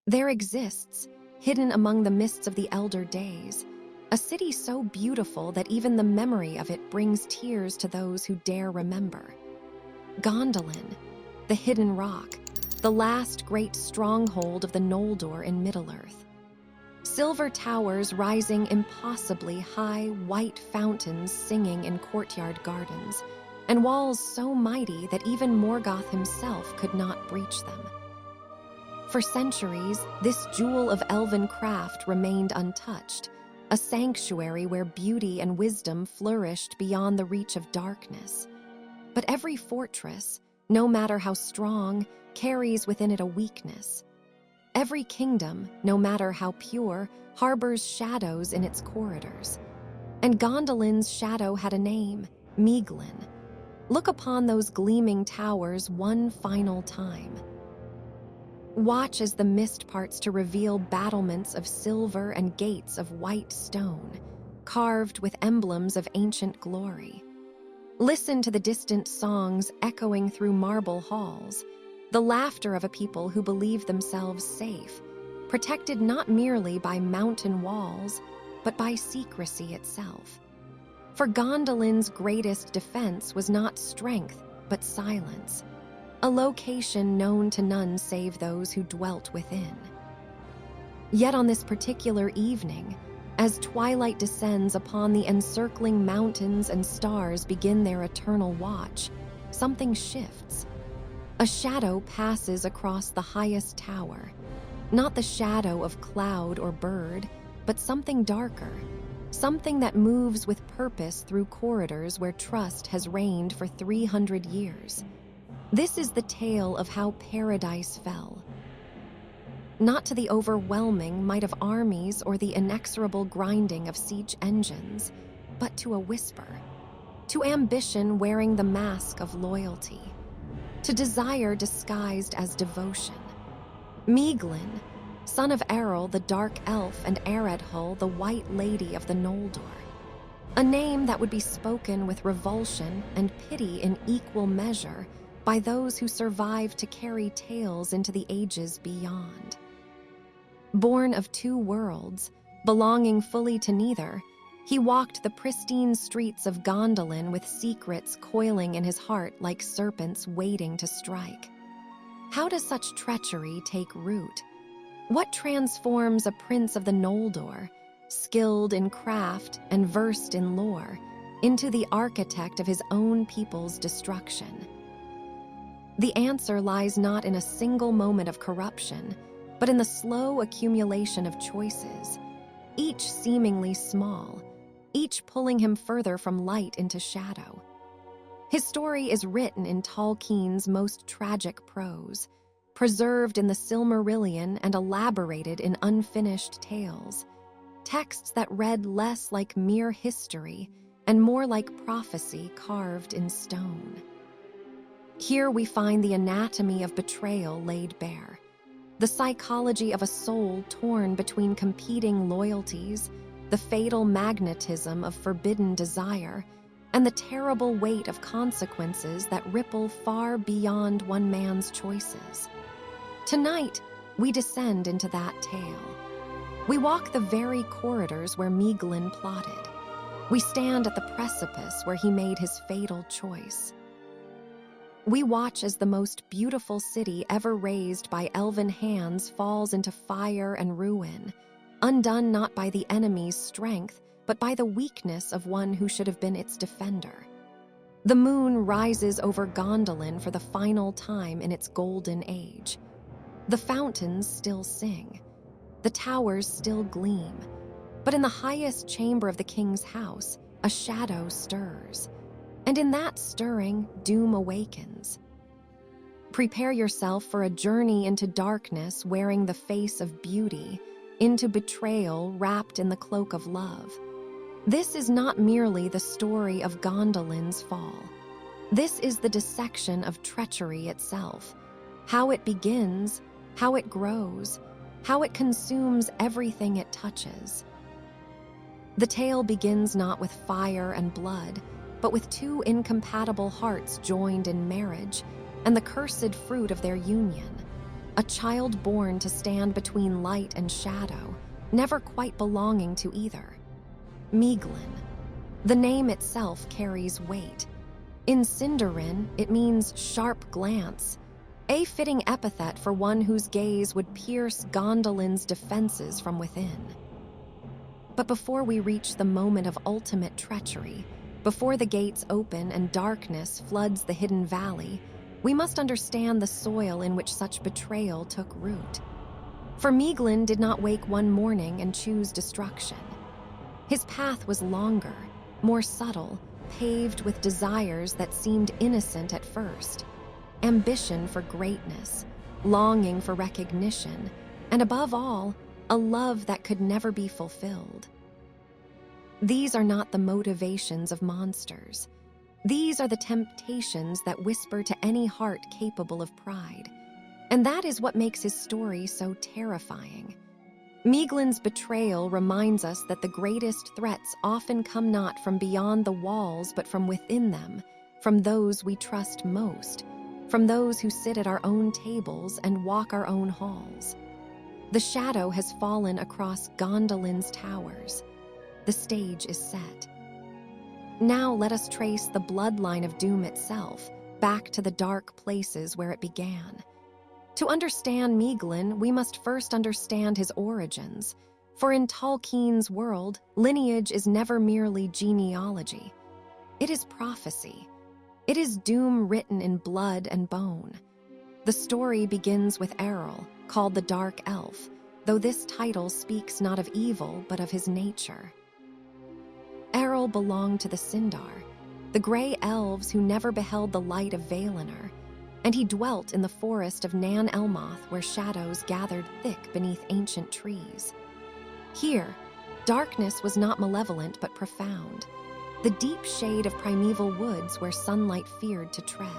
There exists, hidden among the mists of the elder days, a city so beautiful that even the memory of it brings tears to those who dare remember. Gondolin, the hidden rock, the last great stronghold of the Noldor in Middle-earth. Silver towers rising impossibly high, white fountains singing in courtyard gardens, and walls so mighty that even Morgoth himself could not breach them. For centuries, this jewel of elven craft remained untouched, a sanctuary where beauty and wisdom flourished beyond the reach of darkness. But every fortress, no matter how strong, carries within it a weakness. Every kingdom, no matter how pure, harbors shadows in its corridors. And Gondolin's shadow had a name, Maeglin. Look upon those gleaming towers one final time. Watch as the mist parts to reveal battlements of silver and gates of white stone, carved with emblems of ancient glory. Listen to the distant songs echoing through marble halls, the laughter of a people who believe themselves safe, protected not merely by mountain walls, but by secrecy itself. For Gondolin's greatest defense was not strength, but silence, a location known to none save those who dwelt within. Yet on this particular evening, as twilight descends upon the encircling mountains and stars begin their eternal watch, something shifts. A shadow passes across the highest tower, not the shadow of cloud or bird, but something darker, something that moves with purpose through corridors where trust has reigned for 300 years. This is the tale of how paradise fell. Not to the overwhelming might of armies or the inexorable grinding of siege engines, but to a whisper, to ambition wearing the mask of loyalty, to desire disguised as devotion. Maeglin, son of Errol the Dark Elf and Eredhul the White Lady of the Noldor, a name that would be spoken with revulsion and pity in equal measure by those who survived to carry tales into the ages beyond. Born of two worlds, belonging fully to neither, he walked the pristine streets of Gondolin with secrets coiling in his heart like serpents waiting to strike. How does such treachery take root? What transforms a prince of the Noldor, skilled in craft and versed in lore, into the architect of his own people's destruction? The answer lies not in a single moment of corruption, but in the slow accumulation of choices, each seemingly small, each pulling him further from light into shadow. His story is written in Tolkien's most tragic prose, preserved in the Silmarillion and elaborated in unfinished tales, texts that read less like mere history and more like prophecy carved in stone. Here we find the anatomy of betrayal laid bare, the psychology of a soul torn between competing loyalties, the fatal magnetism of forbidden desire, and the terrible weight of consequences that ripple far beyond one man's choices. Tonight, we descend into that tale. We walk the very corridors where Maeglin plotted. We stand at the precipice where he made his fatal choice. We watch as the most beautiful city ever raised by elven hands falls into fire and ruin, undone not by the enemy's strength, but by the weakness of one who should have been its defender. The moon rises over Gondolin for the final time in its golden age. The fountains still sing. The towers still gleam. But in the highest chamber of the king's house, a shadow stirs. And in that stirring, doom awakens. Prepare yourself for a journey into darkness wearing the face of beauty, into betrayal wrapped in the cloak of love. This is not merely the story of Gondolin's fall. This is the dissection of treachery itself, how it begins, how it grows, how it consumes everything it touches. The tale begins not with fire and blood, but with two incompatible hearts joined in marriage, and the cursed fruit of their union, a child born to stand between light and shadow, never quite belonging to either. Maeglin. The name itself carries weight. In Sindarin, it means sharp glance, a fitting epithet for one whose gaze would pierce Gondolin's defenses from within. But before we reach the moment of ultimate treachery, before the gates open and darkness floods the hidden valley, we must understand the soil in which such betrayal took root. For Maeglin did not wake one morning and choose destruction. His path was longer, more subtle, paved with desires that seemed innocent at first. Ambition for greatness, longing for recognition, and above all, a love that could never be fulfilled. These are not the motivations of monsters. These are the temptations that whisper to any heart capable of pride. And that is what makes his story so terrifying. Maeglin's betrayal reminds us that the greatest threats often come not from beyond the walls but from within them, from those we trust most, from those who sit at our own tables and walk our own halls. The shadow has fallen across Gondolin's towers. The stage is set. Now let us trace the bloodline of doom itself, back to the dark places where it began. To understand Maeglin, we must first understand his origins, for in Tolkien's world, lineage is never merely genealogy. It is prophecy. It is doom written in blood and bone. The story begins with Eorl, called the Dark Elf, though this title speaks not of evil but of his nature. Eorl belonged to the Sindar, the gray elves who never beheld the light of Valinor, and he dwelt in the forest of Nan Elmoth where shadows gathered thick beneath ancient trees. Here, darkness was not malevolent but profound, the deep shade of primeval woods where sunlight feared to tread.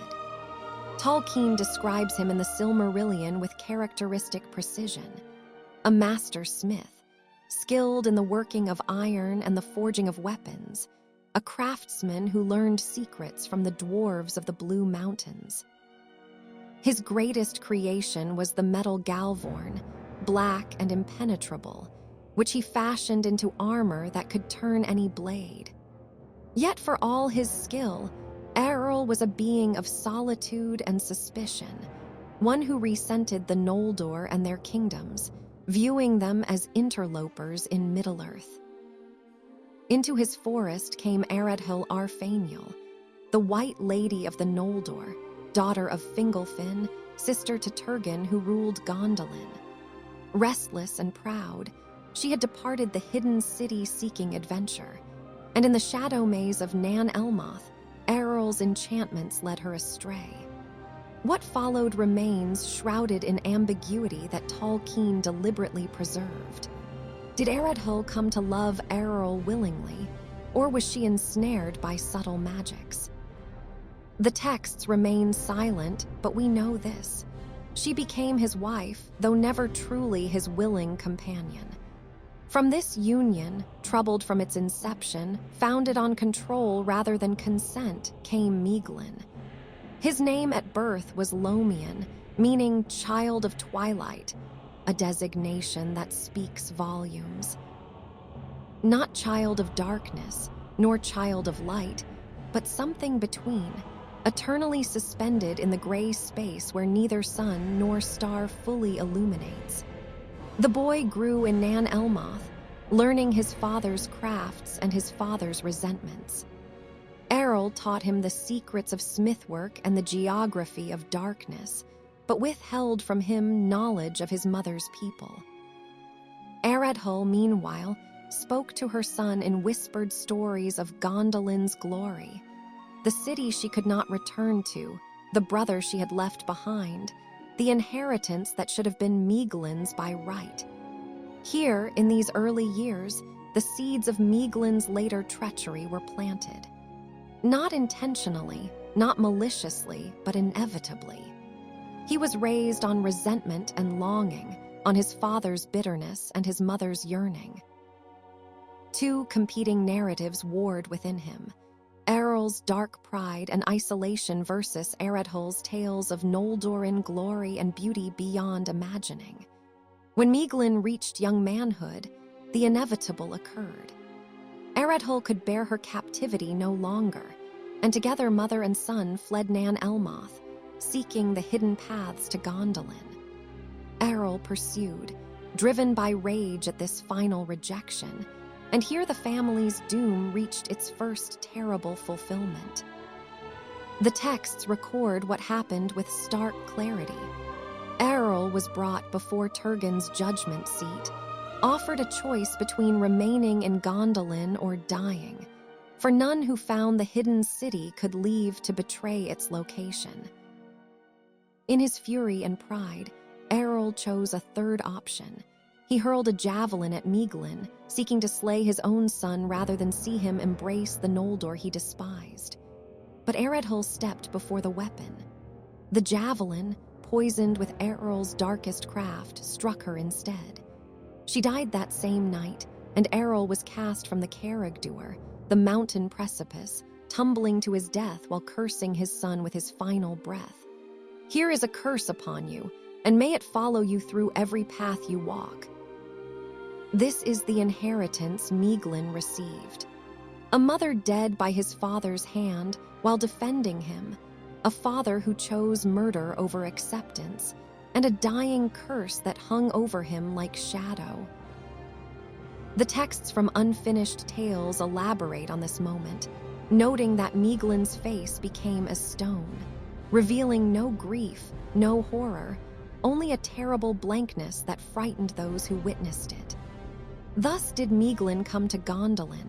Tolkien describes him in the Silmarillion with characteristic precision, a master smith, skilled in the working of iron and the forging of weapons, a craftsman who learned secrets from the dwarves of the Blue Mountains. His greatest creation was the metal Galvorn, black and impenetrable, which he fashioned into armor that could turn any blade. Yet for all his skill, Eorl was a being of solitude and suspicion, one who resented the Noldor and their kingdoms, viewing them as interlopers in Middle-earth. Into his forest came Eredhil Arfaniel, the White Lady of the Noldor, daughter of Fingolfin, sister to Turgon who ruled Gondolin. Restless and proud, she had departed the hidden city seeking adventure, and in the shadow maze of Nan Elmoth, Eorl's enchantments led her astray. What followed remains shrouded in ambiguity that Tolkien deliberately preserved. Did Eredhil come to love Eorl willingly, or was she ensnared by subtle magics? The texts remain silent, but we know this. She became his wife, though never truly his willing companion. From this union, troubled from its inception, founded on control rather than consent, came Maeglin. His name at birth was Lomian, meaning child of twilight, a designation that speaks volumes. Not child of darkness, nor child of light, but something between, eternally suspended in the gray space where neither sun nor star fully illuminates. The boy grew in Nan Elmoth, learning his father's crafts and his father's resentments. Eorl taught him the secrets of smithwork and the geography of darkness, but withheld from him knowledge of his mother's people. Eredhil, meanwhile, spoke to her son in whispered stories of Gondolin's glory, the city she could not return to, the brother she had left behind, the inheritance that should have been Maeglin's by right. Here, in these early years, the seeds of Maeglin's later treachery were planted. Not intentionally, not maliciously, but inevitably. He was raised on resentment and longing, on his father's bitterness and his mother's yearning. Two competing narratives warred within him. Eorl Errol's dark pride and isolation versus Eredhul's tales of Gondolin glory and beauty beyond imagining. When Maeglin reached young manhood, the inevitable occurred. Eredhul could bear her captivity no longer, and together mother and son fled Nan Elmoth, seeking the hidden paths to Gondolin. Errol pursued, driven by rage at this final rejection, and here the family's doom reached its first terrible fulfillment. The texts record what happened with stark clarity. Errol was brought before Turgon's judgment seat, offered a choice between remaining in Gondolin or dying, for none who found the hidden city could leave to betray its location. In his fury and pride, Errol chose a third option. He hurled a javelin at Maeglin, seeking to slay his own son rather than see him embrace the Noldor he despised. But Eredhul stepped before the weapon. The javelin, poisoned with Errol's darkest craft, struck her instead. She died that same night, and Errol was cast from the Caragdur, the mountain precipice, tumbling to his death while cursing his son with his final breath. "Here is a curse upon you, and may it follow you through every path you walk." This is the inheritance Maeglin received. A mother dead by his father's hand while defending him, a father who chose murder over acceptance, and a dying curse that hung over him like shadow. The texts from Unfinished Tales elaborate on this moment, noting that Maeglin's face became as stone, revealing no grief, no horror, only a terrible blankness that frightened those who witnessed it. Thus did Maeglin come to Gondolin,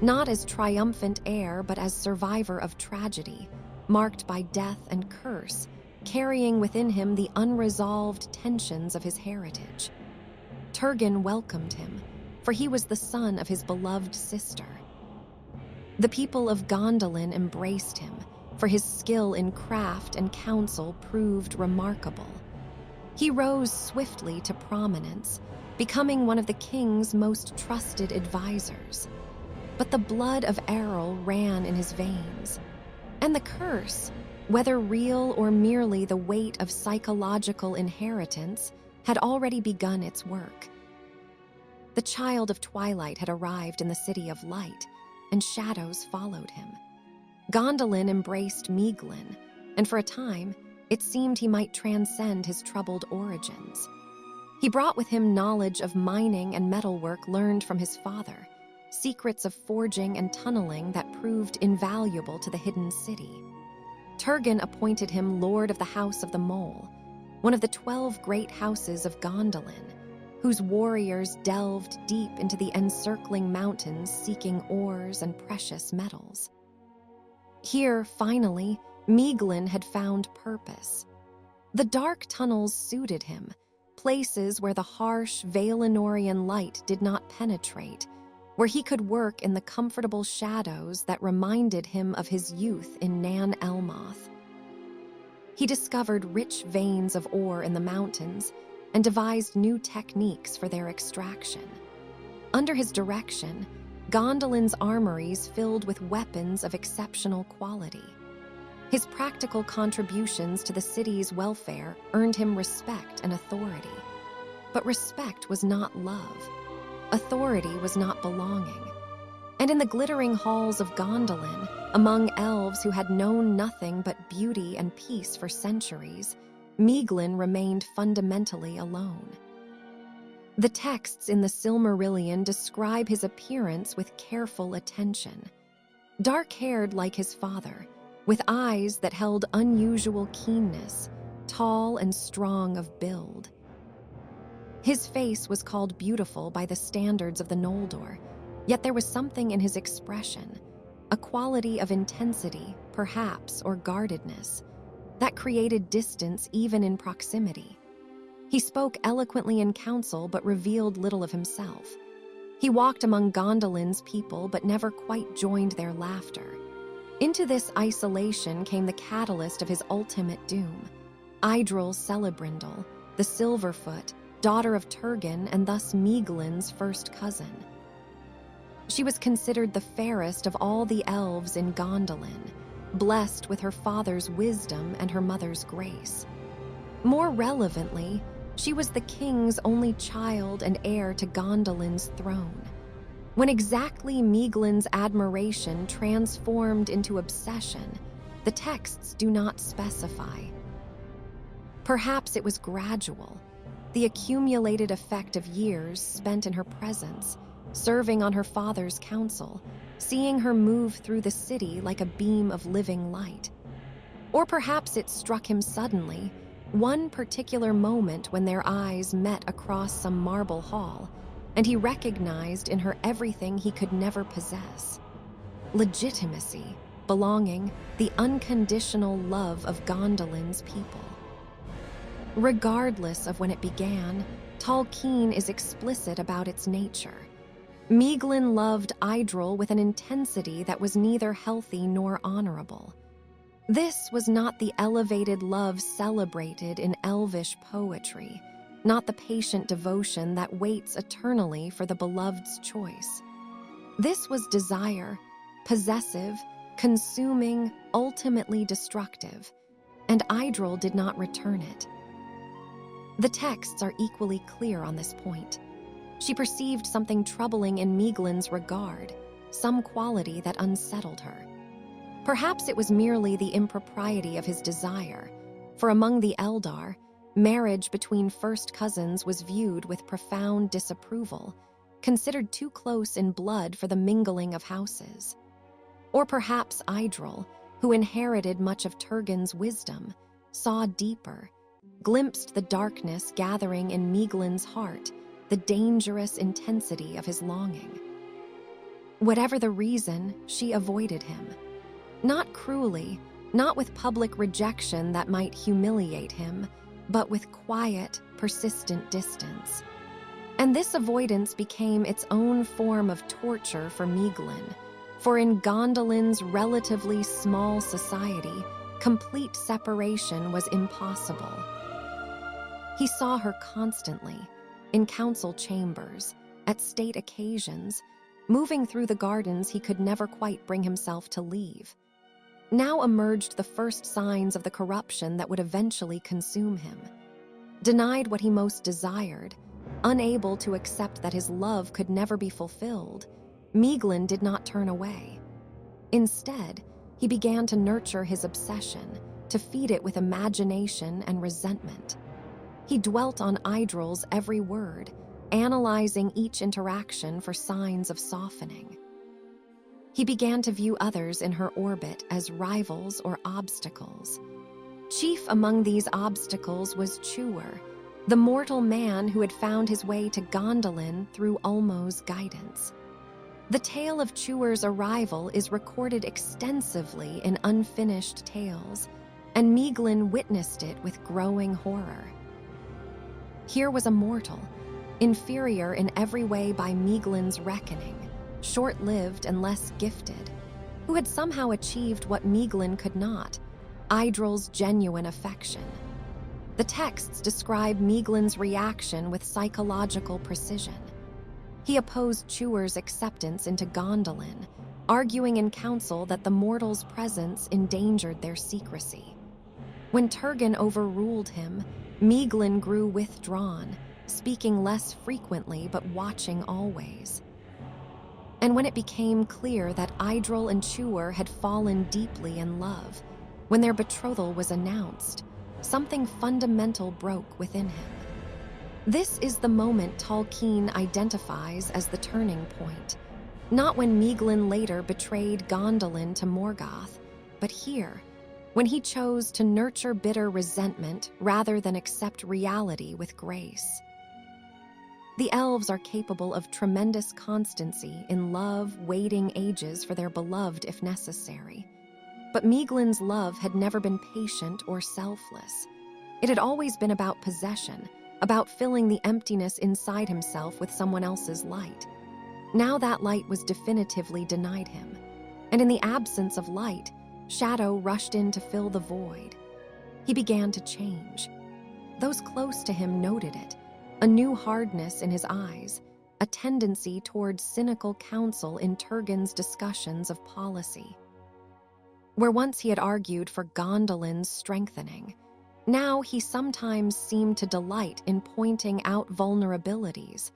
not as triumphant heir but as survivor of tragedy, marked by death and curse, carrying within him the unresolved tensions of his heritage. Turgon welcomed him, for he was the son of his beloved sister. The people of Gondolin embraced him, for his skill in craft and counsel proved remarkable. He rose swiftly to prominence, becoming one of the king's most trusted advisors. But the blood of Errol ran in his veins, and the curse, whether real or merely the weight of psychological inheritance, had already begun its work. The child of twilight had arrived in the city of light, and shadows followed him. Gondolin embraced Maeglin, and for a time, it seemed he might transcend his troubled origins. He brought with him knowledge of mining and metalwork learned from his father, secrets of forging and tunneling that proved invaluable to the hidden city. Turgon appointed him Lord of the House of the Mole, one of the 12 great houses of Gondolin, whose warriors delved deep into the encircling mountains seeking ores and precious metals. Here, finally, Maeglin had found purpose. The dark tunnels suited him, places where the harsh Valinorian light did not penetrate, where he could work in the comfortable shadows that reminded him of his youth in Nan Elmoth. He discovered rich veins of ore in the mountains and devised new techniques for their extraction. Under his direction, Gondolin's armories filled with weapons of exceptional quality. His practical contributions to the city's welfare earned him respect and authority. But respect was not love. Authority was not belonging. And in the glittering halls of Gondolin, among elves who had known nothing but beauty and peace for centuries, Maeglin remained fundamentally alone. The texts in the Silmarillion describe his appearance with careful attention. Dark-haired like his father, with eyes that held unusual keenness, tall and strong of build. His face was called beautiful by the standards of the Noldor, yet there was something in his expression, a quality of intensity, perhaps, or guardedness, that created distance even in proximity. He spoke eloquently in council but revealed little of himself. He walked among Gondolin's people but never quite joined their laughter. Into this isolation came the catalyst of his ultimate doom, Idril Celebrindle, the Silverfoot, daughter of Turgon and thus Maeglin's first cousin. She was considered the fairest of all the elves in Gondolin, blessed with her father's wisdom and her mother's grace. More relevantly, she was the king's only child and heir to Gondolin's throne. When exactly Maeglin's admiration transformed into obsession, the texts do not specify. Perhaps it was gradual, the accumulated effect of years spent in her presence, serving on her father's council, seeing her move through the city like a beam of living light. Or perhaps it struck him suddenly, one particular moment when their eyes met across some marble hall, and he recognized in her everything he could never possess: legitimacy, belonging, the unconditional love of Gondolin's people. Regardless of when it began, Tolkien is explicit about its nature. Maeglin loved Idril with an intensity that was neither healthy nor honorable. This was not the elevated love celebrated in elvish poetry, not the patient devotion that waits eternally for the beloved's choice. This was desire, possessive, consuming, ultimately destructive, and Idril did not return it. The texts are equally clear on this point. She perceived something troubling in Maeglin's regard, some quality that unsettled her. Perhaps it was merely the impropriety of his desire, for among the Eldar, marriage between first cousins was viewed with profound disapproval, considered too close in blood for the mingling of houses. Or perhaps Idril, who inherited much of Turgon's wisdom, saw deeper, glimpsed the darkness gathering in Maeglin's heart, the dangerous intensity of his longing. Whatever the reason, she avoided him. Not cruelly, not with public rejection that might humiliate him, but with quiet, persistent distance. And this avoidance became its own form of torture for Maeglin, for in Gondolin's relatively small society, complete separation was impossible. He saw her constantly, in council chambers, at state occasions, moving through the gardens he could never quite bring himself to leave. Now emerged the first signs of the corruption that would eventually consume him. Denied what he most desired, unable to accept that his love could never be fulfilled, Maeglin did not turn away. Instead, he began to nurture his obsession, to feed it with imagination and resentment. He dwelt on Idril's every word, analyzing each interaction for signs of softening. He began to view others in her orbit as rivals or obstacles. Chief among these obstacles was Chuer, the mortal man who had found his way to Gondolin through Ulmo's guidance. The tale of Chuer's arrival is recorded extensively in unfinished tales, and Maeglin witnessed it with growing horror. Here was a mortal, inferior in every way by Maeglin's reckoning, short-lived and less gifted, who had somehow achieved what Maeglin could not, Idril's genuine affection. The texts describe Maeglin's reaction with psychological precision. He opposed Chuer's acceptance into Gondolin, arguing in council that the mortal's presence endangered their secrecy. When Turgon overruled him, Maeglin grew withdrawn, speaking less frequently but watching always. And when it became clear that Idril and Chuer had fallen deeply in love, when their betrothal was announced, something fundamental broke within him. This is the moment Tolkien identifies as the turning point, not when Maeglin later betrayed Gondolin to Morgoth, but here, when he chose to nurture bitter resentment rather than accept reality with grace. The elves are capable of tremendous constancy in love, waiting ages for their beloved if necessary. But Maeglin's love had never been patient or selfless. It had always been about possession, about filling the emptiness inside himself with someone else's light. Now that light was definitively denied him, and in the absence of light, shadow rushed in to fill the void. He began to change. Those close to him noted it, a new hardness in his eyes, a tendency towards cynical counsel in Turgon's discussions of policy. Where once he had argued for Gondolin's strengthening, now he sometimes seemed to delight in pointing out vulnerabilities,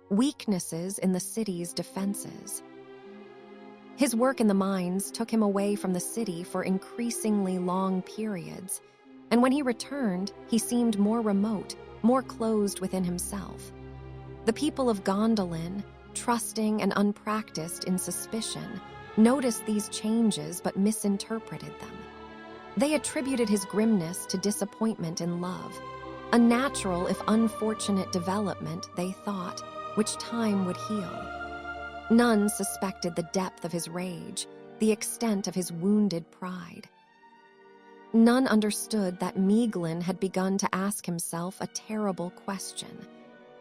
weaknesses in the city's defenses. His work in the mines took him away from the city for increasingly long periods, and when he returned, he seemed more remote, more closed within himself. The people of Gondolin, trusting and unpracticed in suspicion, noticed these changes but misinterpreted them. They attributed his grimness to disappointment in love, a natural if unfortunate development, they thought, which time would heal. None suspected the depth of his rage, the extent of his wounded pride. None understood that Maeglin had begun to ask himself a terrible question.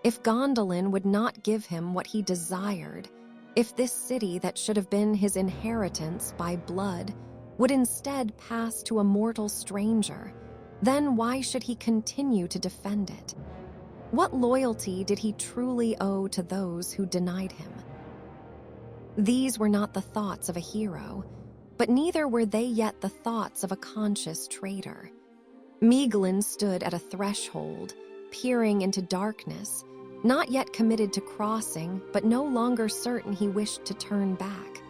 If Gondolin would not give him what he desired, if this city that should have been his inheritance by blood would instead pass to a mortal stranger, then why should he continue to defend it? What loyalty did he truly owe to those who denied him? These were not the thoughts of a hero, but neither were they yet the thoughts of a conscious traitor. Maeglin stood at a threshold, peering into darkness, not yet committed to crossing, but no longer certain he wished to turn back.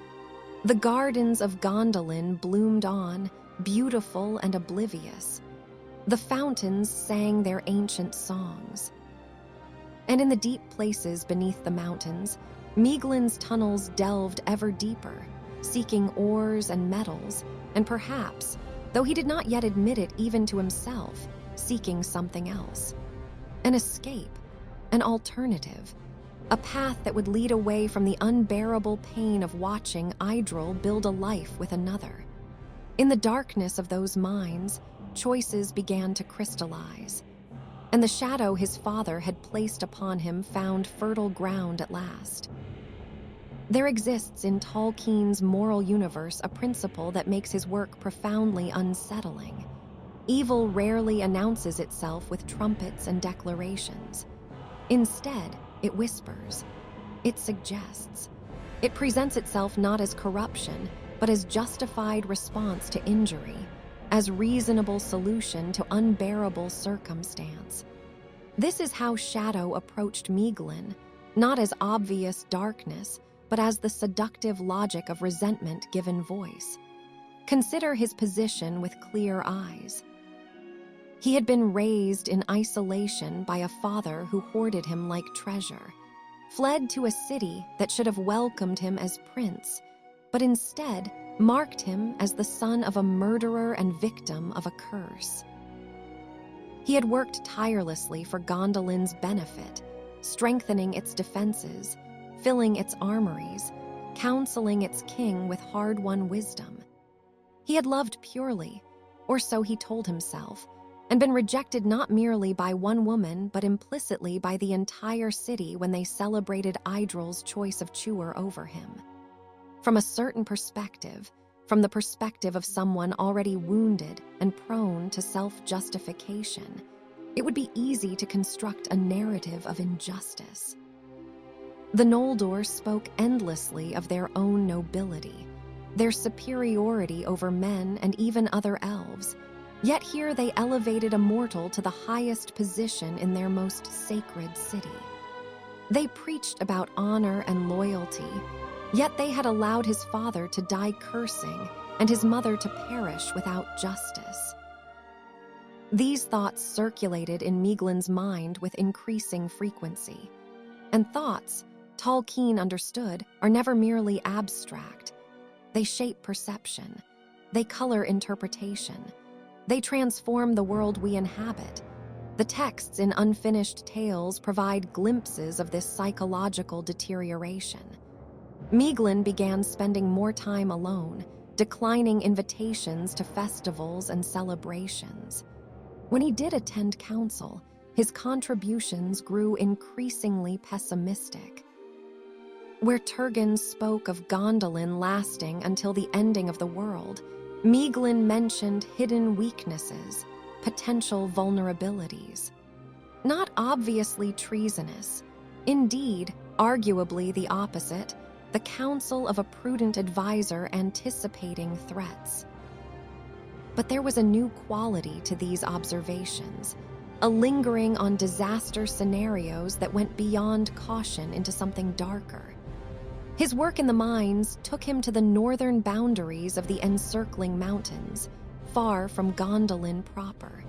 The gardens of Gondolin bloomed on, beautiful and oblivious. The fountains sang their ancient songs. And in the deep places beneath the mountains, Maeglin's tunnels delved ever deeper, seeking ores and metals, and perhaps, though he did not yet admit it even to himself, seeking something else. An escape, an alternative, a path that would lead away from the unbearable pain of watching Idril build a life with another. In the darkness of those mines, choices began to crystallize, and the shadow his father had placed upon him found fertile ground at last. There exists in Tolkien's moral universe a principle that makes his work profoundly unsettling. Evil rarely announces itself with trumpets and declarations. Instead, it whispers. It suggests. It presents itself not as corruption, but as justified response to injury, as reasonable solution to unbearable circumstance. This is how Shadow approached Maeglin, not as obvious darkness, but as the seductive logic of resentment given voice. Consider his position with clear eyes. He had been raised in isolation by a father who hoarded him like treasure, fled to a city that should have welcomed him as prince, but instead marked him as the son of a murderer and victim of a curse. He had worked tirelessly for Gondolin's benefit, strengthening its defenses, filling its armories, counseling its king with hard-won wisdom. He had loved purely, or so he told himself, and been rejected not merely by one woman but implicitly by the entire city when they celebrated Idril's choice of Chewer over him. From a certain perspective, from the perspective of someone already wounded and prone to self-justification, it would be easy to construct a narrative of injustice. The Noldor spoke endlessly of their own nobility, their superiority over men and even other elves, yet here they elevated a mortal to the highest position in their most sacred city. They preached about honor and loyalty, yet they had allowed his father to die cursing and his mother to perish without justice. These thoughts circulated in Maeglin's mind with increasing frequency, and thoughts, Tolkien understood, are never merely abstract. They shape perception. They color interpretation. They transform the world we inhabit. The texts in Unfinished Tales provide glimpses of this psychological deterioration. Maeglin began spending more time alone, declining invitations to festivals and celebrations. When he did attend council, his contributions grew increasingly pessimistic. Where Turgon spoke of Gondolin lasting until the ending of the world, Maeglin mentioned hidden weaknesses, potential vulnerabilities. Not obviously treasonous, indeed, arguably the opposite, the counsel of a prudent advisor anticipating threats. But there was a new quality to these observations, a lingering on disaster scenarios that went beyond caution into something darker. His work in the mines took him to the northern boundaries of the encircling mountains, far from Gondolin proper.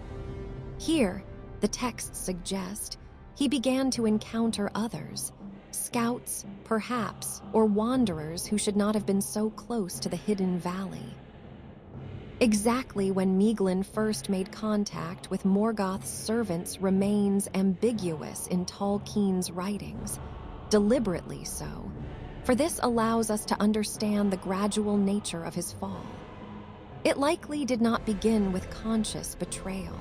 Here, the texts suggest, he began to encounter others, scouts, perhaps, or wanderers who should not have been so close to the hidden valley. Exactly when Maeglin first made contact with Morgoth's servants remains ambiguous in Tolkien's writings, deliberately so, for this allows us to understand the gradual nature of his fall. It likely did not begin with conscious betrayal.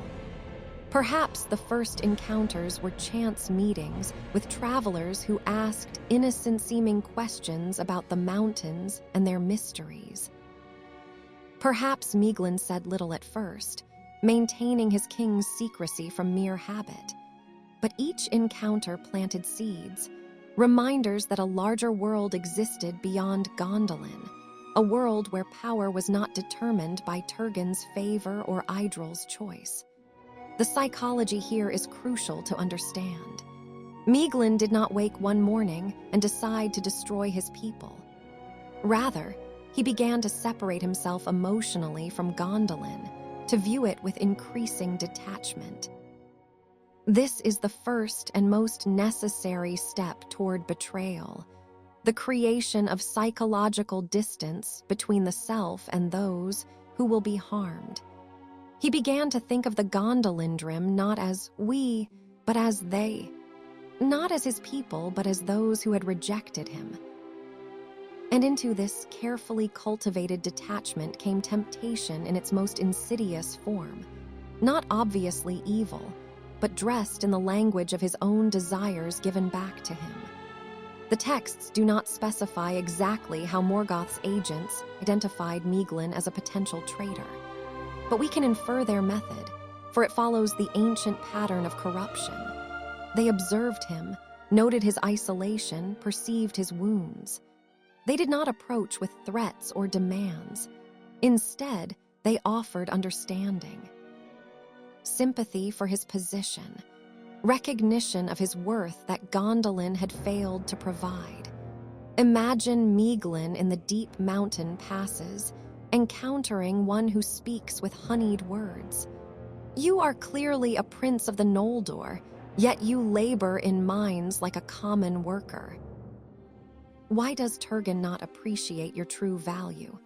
Perhaps the first encounters were chance meetings with travelers who asked innocent-seeming questions about the mountains and their mysteries. Perhaps Maeglin said little at first, maintaining his king's secrecy from mere habit. But each encounter planted seeds, reminders that a larger world existed beyond Gondolin, a world where power was not determined by Turgon's favor or Idril's choice. The psychology here is crucial to understand. Maeglin did not wake one morning and decide to destroy his people. Rather, he began to separate himself emotionally from Gondolin, to view it with increasing detachment. This is the first and most necessary step toward betrayal, the creation of psychological distance between the self and those who will be harmed. He began to think of the Gondolindrim not as we, but as they, not as his people, but as those who had rejected him. And into this carefully cultivated detachment came temptation in its most insidious form, not obviously evil, but dressed in the language of his own desires given back to him. The texts do not specify exactly how Morgoth's agents identified Maeglin as a potential traitor, but we can infer their method, for it follows the ancient pattern of corruption. They observed him, noted his isolation, perceived his wounds. They did not approach with threats or demands. Instead, they offered understanding, sympathy for his position, recognition of his worth that Gondolin had failed to provide. Imagine Maeglin in the deep mountain passes, encountering one who speaks with honeyed words. You are clearly a prince of the Noldor, yet you labor in mines like a common worker. Why does Turgon not appreciate your true value?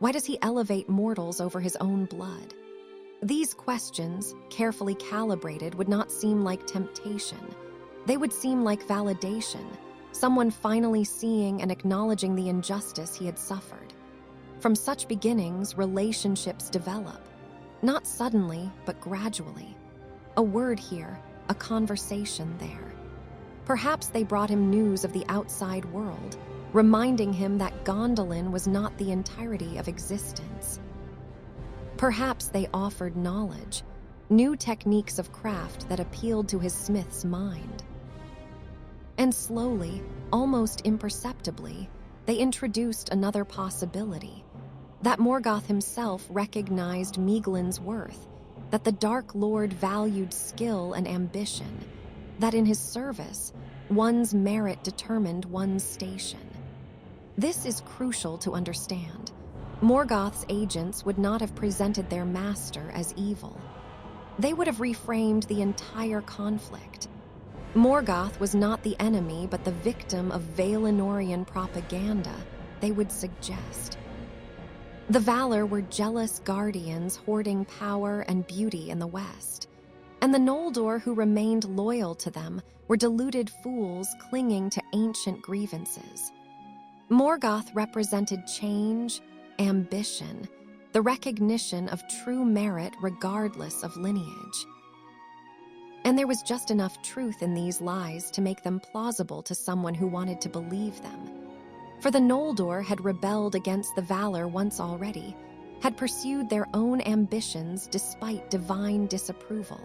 Why does he elevate mortals over his own blood? These questions, carefully calibrated, would not seem like temptation. They would seem like validation, someone finally seeing and acknowledging the injustice he had suffered. From such beginnings, relationships develop, not suddenly, but gradually. A word here, a conversation there. Perhaps they brought him news of the outside world, reminding him that Gondolin was not the entirety of existence. Perhaps they offered knowledge, new techniques of craft that appealed to his smith's mind. And slowly, almost imperceptibly, they introduced another possibility, that Morgoth himself recognized Maeglin's worth, that the Dark Lord valued skill and ambition, that in his service, one's merit determined one's station. This is crucial to understand. Morgoth's agents would not have presented their master as evil. They would have reframed the entire conflict. Morgoth was not the enemy, but the victim of Valinorian propaganda, they would suggest. The Valar were jealous guardians hoarding power and beauty in the West, and the Noldor who remained loyal to them were deluded fools clinging to ancient grievances. Morgoth represented change, ambition, the recognition of true merit regardless of lineage. And there was just enough truth in these lies to make them plausible to someone who wanted to believe them. For the Noldor had rebelled against the Valar once already, had pursued their own ambitions despite divine disapproval.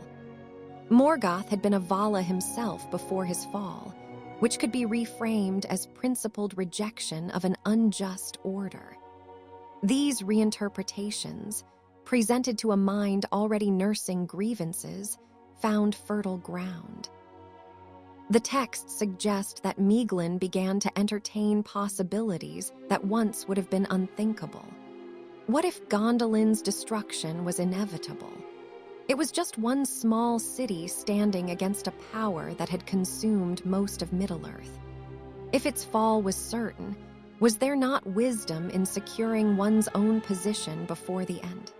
Morgoth had been a Vala himself before his fall, which could be reframed as principled rejection of an unjust order. These reinterpretations, presented to a mind already nursing grievances, found fertile ground. The texts suggest that Maeglin began to entertain possibilities that once would have been unthinkable. What if Gondolin's destruction was inevitable? It was just one small city standing against a power that had consumed most of Middle-earth. If its fall was certain, was there not wisdom in securing one's own position before the end?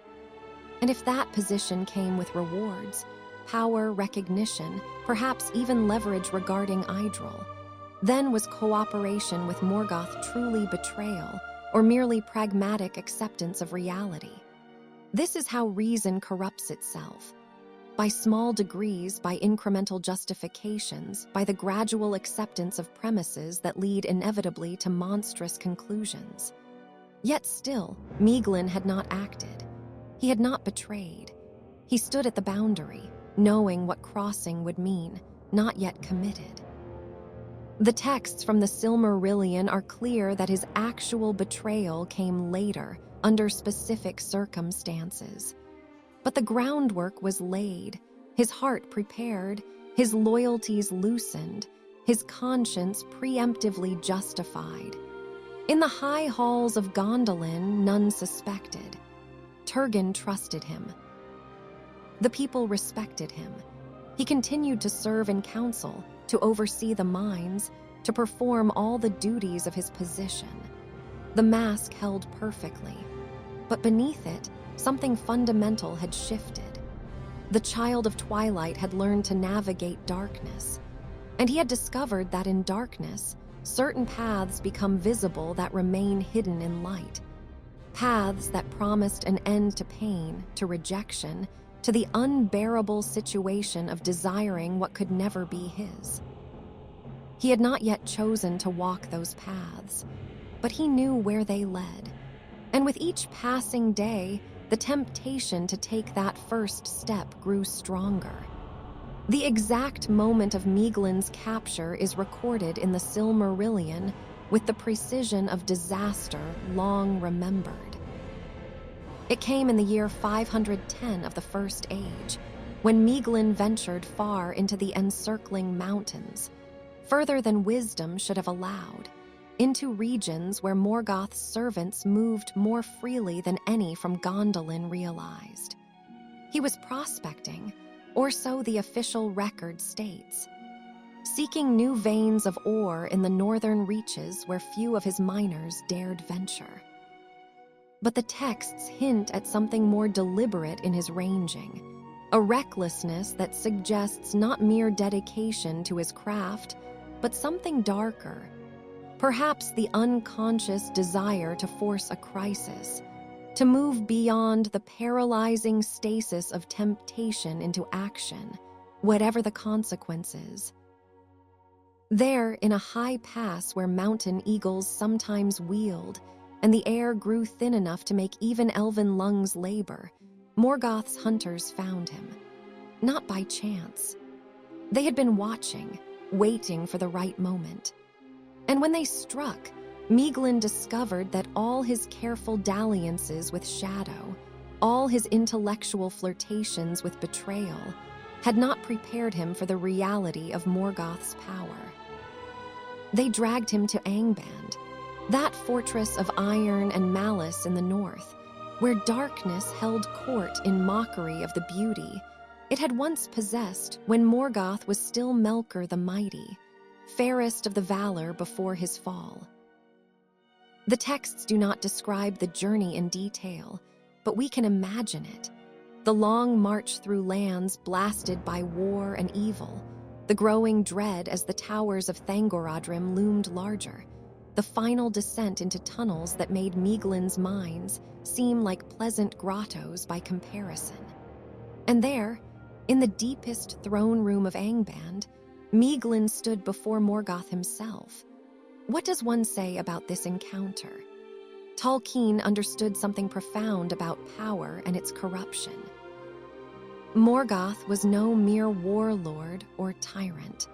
And if that position came with rewards, power, recognition, perhaps even leverage regarding Idril, then was cooperation with Morgoth truly betrayal or merely pragmatic acceptance of reality? This is how reason corrupts itself. By small degrees, by incremental justifications, by the gradual acceptance of premises that lead inevitably to monstrous conclusions. Yet still, Maeglin had not acted. He had not betrayed. He stood at the boundary, knowing what crossing would mean, not yet committed. The texts from the Silmarillion are clear that his actual betrayal came later, under specific circumstances. But the groundwork was laid, his heart prepared, his loyalties loosened, his conscience preemptively justified. In the high halls of Gondolin, none suspected. Turgon trusted him. The people respected him. He continued to serve in council, to oversee the mines, to perform all the duties of his position. The mask held perfectly. But beneath it, something fundamental had shifted. The child of twilight had learned to navigate darkness, and he had discovered that in darkness, certain paths become visible that remain hidden in light. Paths that promised an end to pain, to rejection, to the unbearable situation of desiring what could never be his. He had not yet chosen to walk those paths, but he knew where they led. And with each passing day, the temptation to take that first step grew stronger. The exact moment of Maeglin's capture is recorded in the Silmarillion with the precision of disaster long remembered. It came in the year 510 of the First Age, when Maeglin ventured far into the encircling mountains, further than wisdom should have allowed, into regions where Morgoth's servants moved more freely than any from Gondolin realized. He was prospecting, or so the official record states, seeking new veins of ore in the northern reaches where few of his miners dared venture. But the texts hint at something more deliberate in his ranging, a recklessness that suggests not mere dedication to his craft, but something darker. Perhaps the unconscious desire to force a crisis, to move beyond the paralyzing stasis of temptation into action, whatever the consequences. There, in a high pass where mountain eagles sometimes wheeled, and the air grew thin enough to make even elven lungs labor, Morgoth's hunters found him. Not by chance. They had been watching, waiting for the right moment. And when they struck, Maeglin discovered that all his careful dalliances with shadow, all his intellectual flirtations with betrayal, had not prepared him for the reality of Morgoth's power. They dragged him to Angband, that fortress of iron and malice in the north, where darkness held court in mockery of the beauty it had once possessed when Morgoth was still Melkor the Mighty, fairest of the valor before his fall. The texts do not describe the journey in detail, but we can imagine it. The long march through lands blasted by war and evil, the growing dread as the towers of Thangorodrim loomed larger, the final descent into tunnels that made Maeglin's mines seem like pleasant grottos by comparison. And there, in the deepest throne room of Angband, Maeglin stood before Morgoth himself. What does one say about this encounter? Tolkien understood something profound about power and its corruption. Morgoth was no mere warlord or tyrant.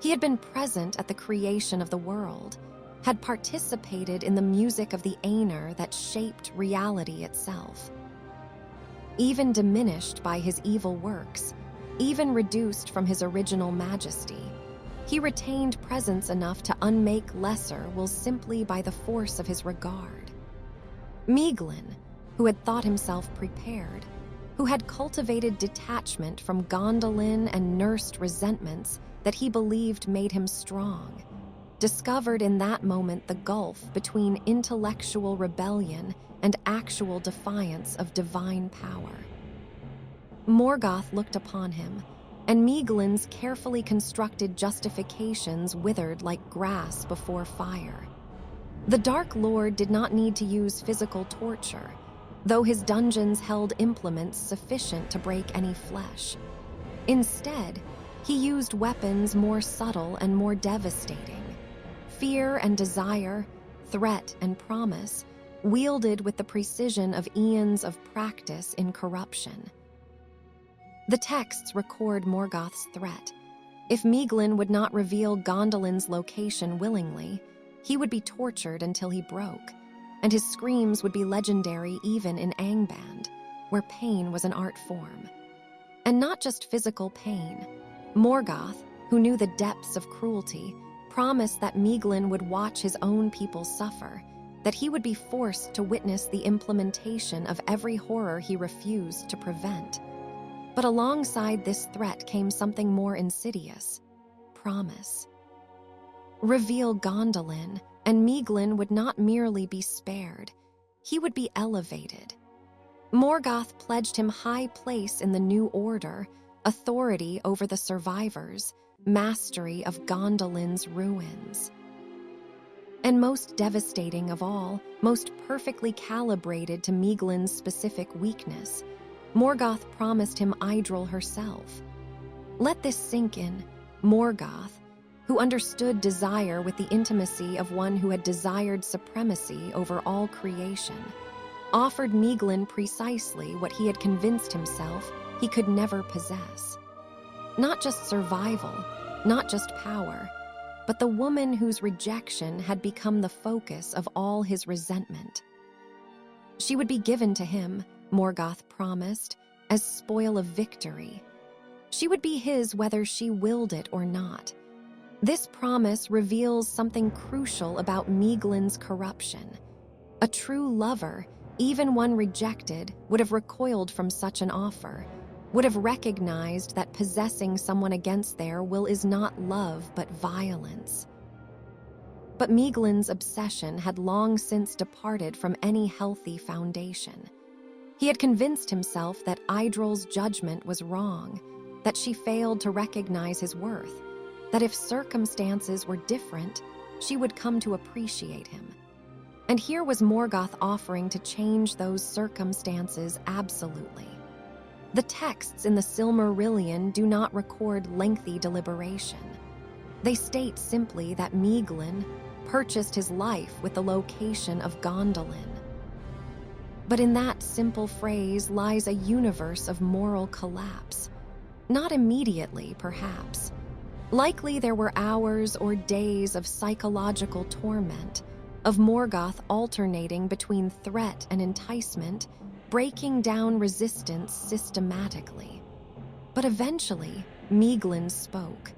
He had been present at the creation of the world, had participated in the music of the Aenir that shaped reality itself. Even diminished by his evil works, even reduced from his original majesty, he retained presence enough to unmake lesser wills simply by the force of his regard. Maeglin, who had thought himself prepared, who had cultivated detachment from Gondolin and nursed resentments that he believed made him strong, discovered in that moment the gulf between intellectual rebellion and actual defiance of divine power. Morgoth looked upon him, and Maeglin's carefully constructed justifications withered like grass before fire. The Dark Lord did not need to use physical torture, though his dungeons held implements sufficient to break any flesh. Instead, he used weapons more subtle and more devastating. Fear and desire, threat and promise, wielded with the precision of eons of practice in corruption. The texts record Morgoth's threat. If Maeglin would not reveal Gondolin's location willingly, he would be tortured until he broke, and his screams would be legendary even in Angband, where pain was an art form. And not just physical pain. Morgoth, who knew the depths of cruelty, promised that Maeglin would watch his own people suffer, that he would be forced to witness the implementation of every horror he refused to prevent. But alongside this threat came something more insidious: promise. Reveal Gondolin, and Maeglin would not merely be spared, he would be elevated. Morgoth pledged him high place in the new order, authority over the survivors, mastery of Gondolin's ruins. And most devastating of all, most perfectly calibrated to Maeglin's specific weakness, Morgoth promised him Idril herself. Let this sink in. Morgoth, who understood desire with the intimacy of one who had desired supremacy over all creation, offered Maeglin precisely what he had convinced himself he could never possess. Not just survival, not just power, but the woman whose rejection had become the focus of all his resentment. She would be given to him, Morgoth promised, as spoil of victory. She would be his whether she willed it or not. This promise reveals something crucial about Maeglin's corruption. A true lover, even one rejected, would have recoiled from such an offer, would have recognized that possessing someone against their will is not love but violence. But Maeglin's obsession had long since departed from any healthy foundation. He had convinced himself that Idril's judgment was wrong, that she failed to recognize his worth, that if circumstances were different, she would come to appreciate him. And here was Morgoth offering to change those circumstances absolutely. The texts in the Silmarillion do not record lengthy deliberation. They state simply that Maeglin purchased his life with the location of Gondolin. But in that simple phrase lies a universe of moral collapse. Not immediately, perhaps. Likely there were hours or days of psychological torment, of Morgoth alternating between threat and enticement, breaking down resistance systematically. But eventually, Maeglin spoke.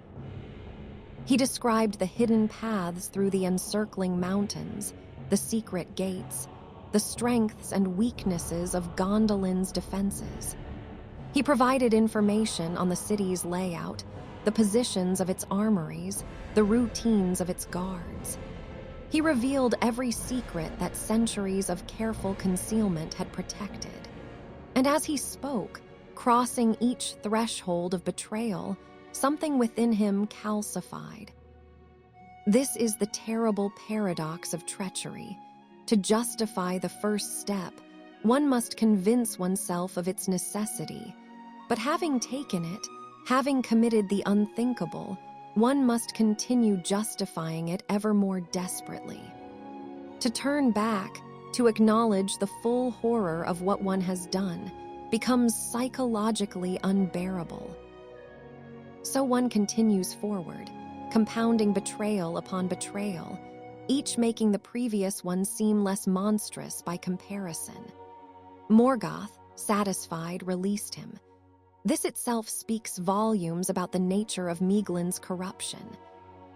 He described the hidden paths through the encircling mountains, the secret gates, the strengths and weaknesses of Gondolin's defenses. He provided information on the city's layout, the positions of its armories, the routines of its guards. He revealed every secret that centuries of careful concealment had protected. And as he spoke, crossing each threshold of betrayal, something within him calcified. This is the terrible paradox of treachery. To justify the first step, one must convince oneself of its necessity. But having taken it, having committed the unthinkable, one must continue justifying it ever more desperately. To turn back, to acknowledge the full horror of what one has done, becomes psychologically unbearable. So one continues forward, compounding betrayal upon betrayal, each making the previous one seem less monstrous by comparison. Morgoth, satisfied, released him. This itself speaks volumes about the nature of Maeglin's corruption.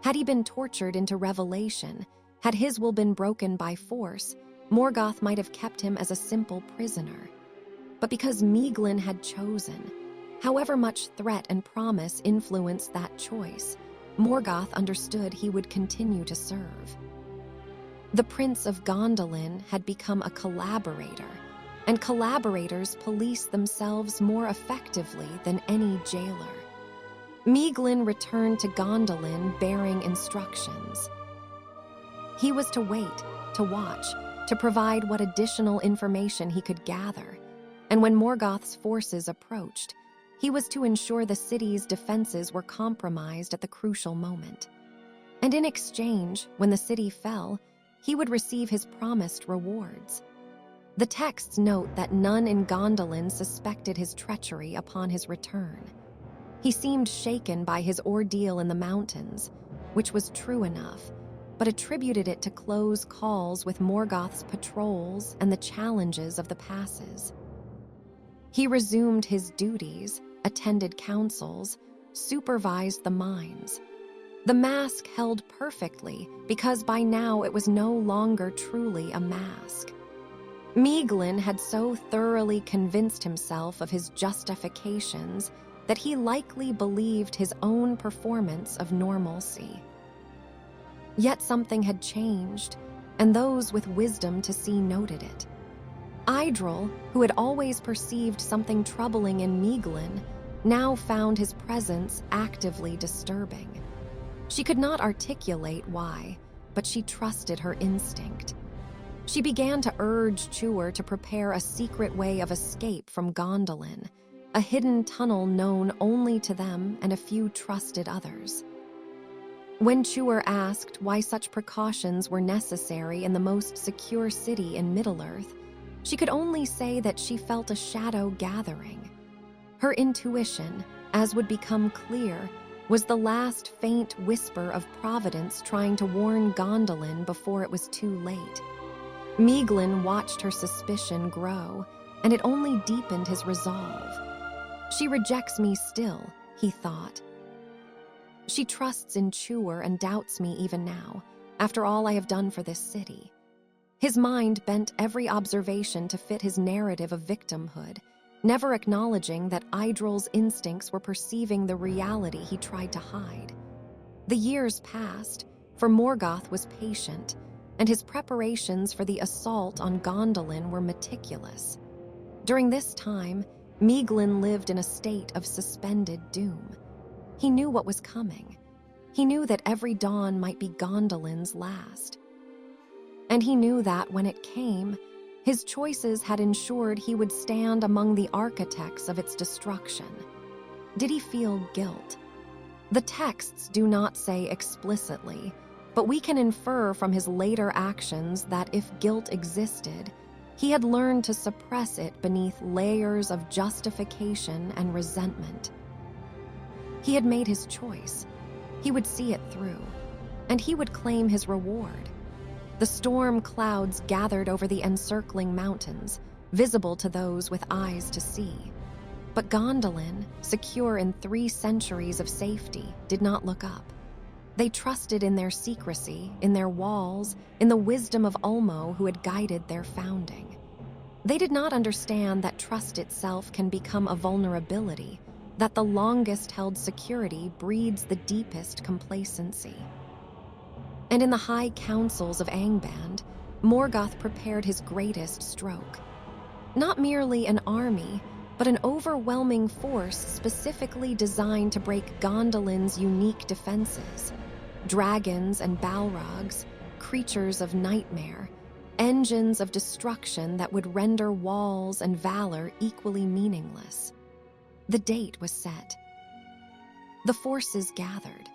Had he been tortured into revelation, had his will been broken by force, Morgoth might have kept him as a simple prisoner. But because Maeglin had chosen, however much threat and promise influenced that choice, Morgoth understood he would continue to serve. The Prince of Gondolin had become a collaborator, and collaborators police themselves more effectively than any jailer. Maeglin returned to Gondolin bearing instructions. He was to wait, to watch, to provide what additional information he could gather, and when Morgoth's forces approached, he was to ensure the city's defenses were compromised at the crucial moment. And in exchange, when the city fell, he would receive his promised rewards. The texts note that none in Gondolin suspected his treachery upon his return. He seemed shaken by his ordeal in the mountains, which was true enough, but attributed it to close calls with Morgoth's patrols and the challenges of the passes. He resumed his duties, attended councils, supervised the mines. The mask held perfectly because by now it was no longer truly a mask. Maeglin had so thoroughly convinced himself of his justifications that he likely believed his own performance of normalcy. Yet something had changed, and those with wisdom to see noted it. Idril, who had always perceived something troubling in Maeglin, now found his presence actively disturbing. She could not articulate why, but she trusted her instinct. She began to urge Chuer to prepare a secret way of escape from Gondolin, a hidden tunnel known only to them and a few trusted others. When Chuer asked why such precautions were necessary in the most secure city in Middle-earth, she could only say that she felt a shadow gathering. Her intuition, as would become clear, was the last faint whisper of Providence trying to warn Gondolin before it was too late. Maeglin watched her suspicion grow, and it only deepened his resolve. She rejects me still, he thought. She trusts in Chuer and doubts me even now, after all I have done for this city. His mind bent every observation to fit his narrative of victimhood, never acknowledging that Idril's instincts were perceiving the reality he tried to hide. The years passed, for Morgoth was patient, and his preparations for the assault on Gondolin were meticulous. During this time, Maeglin lived in a state of suspended doom. He knew what was coming. He knew that every dawn might be Gondolin's last. And he knew that when it came, his choices had ensured he would stand among the architects of its destruction. Did he feel guilt? The texts do not say explicitly, but we can infer from his later actions that if guilt existed, he had learned to suppress it beneath layers of justification and resentment. He had made his choice. He would see it through, and he would claim his reward. The storm clouds gathered over the encircling mountains, visible to those with eyes to see. But Gondolin, secure in 3 centuries of safety, did not look up. They trusted in their secrecy, in their walls, in the wisdom of Ulmo who had guided their founding. They did not understand that trust itself can become a vulnerability, that the longest-held security breeds the deepest complacency. And in the high councils of Angband, Morgoth prepared his greatest stroke. Not merely an army, but an overwhelming force specifically designed to break Gondolin's unique defenses. Dragons and Balrogs, creatures of nightmare, engines of destruction that would render walls and valor equally meaningless. The date was set. The forces gathered,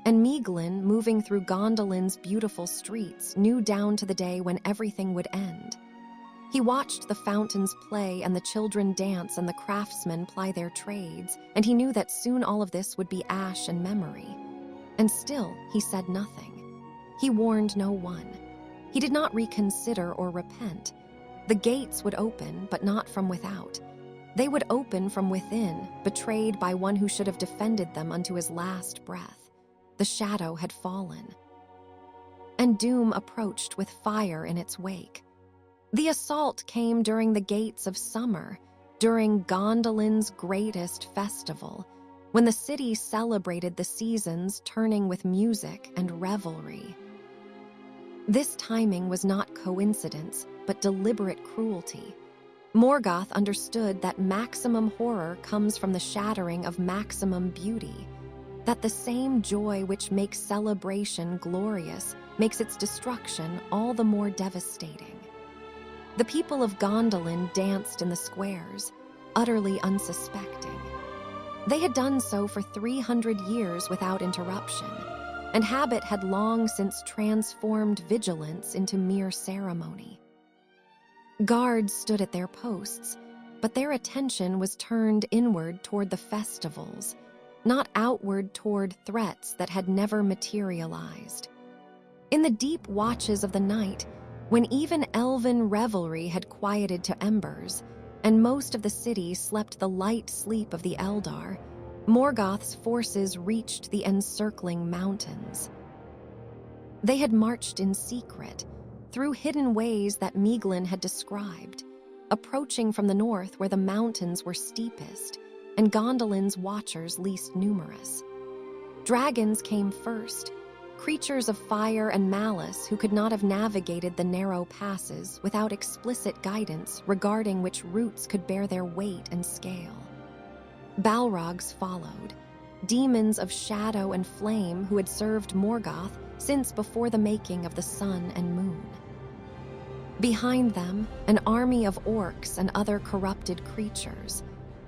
and Maeglin, moving through Gondolin's beautiful streets, knew down to the day when everything would end. He watched the fountains play and the children dance and the craftsmen ply their trades, and he knew that soon all of this would be ash and memory. and still he said nothing. He warned no one. He did not reconsider or repent. The gates would open, but not from without. They would open from within, betrayed by one who should have defended them unto his last breath. The shadow had fallen, and doom approached with fire in its wake. The assault came during the gates of summer, during Gondolin's greatest festival, when the city celebrated the seasons turning with music and revelry. This timing was not coincidence, but deliberate cruelty. Morgoth understood that maximum horror comes from the shattering of maximum beauty, that the same joy which makes celebration glorious makes its destruction all the more devastating. The people of Gondolin danced in the squares, utterly unsuspecting. They had done so for 300 years without interruption, and habit had long since transformed vigilance into mere ceremony. Guards stood at their posts, but their attention was turned inward toward the festivals, not outward toward threats that had never materialized. In the deep watches of the night, when even elven revelry had quieted to embers, and most of the city slept the light sleep of the Eldar, Morgoth's forces reached the encircling mountains. They had marched in secret, through hidden ways that Maeglin had described, approaching from the north where the mountains were steepest and Gondolin's watchers least numerous. Dragons came first, creatures of fire and malice who could not have navigated the narrow passes without explicit guidance regarding which routes could bear their weight and scale. Balrogs followed, demons of shadow and flame who had served Morgoth since before the making of the sun and moon. Behind them, an army of orcs and other corrupted creatures,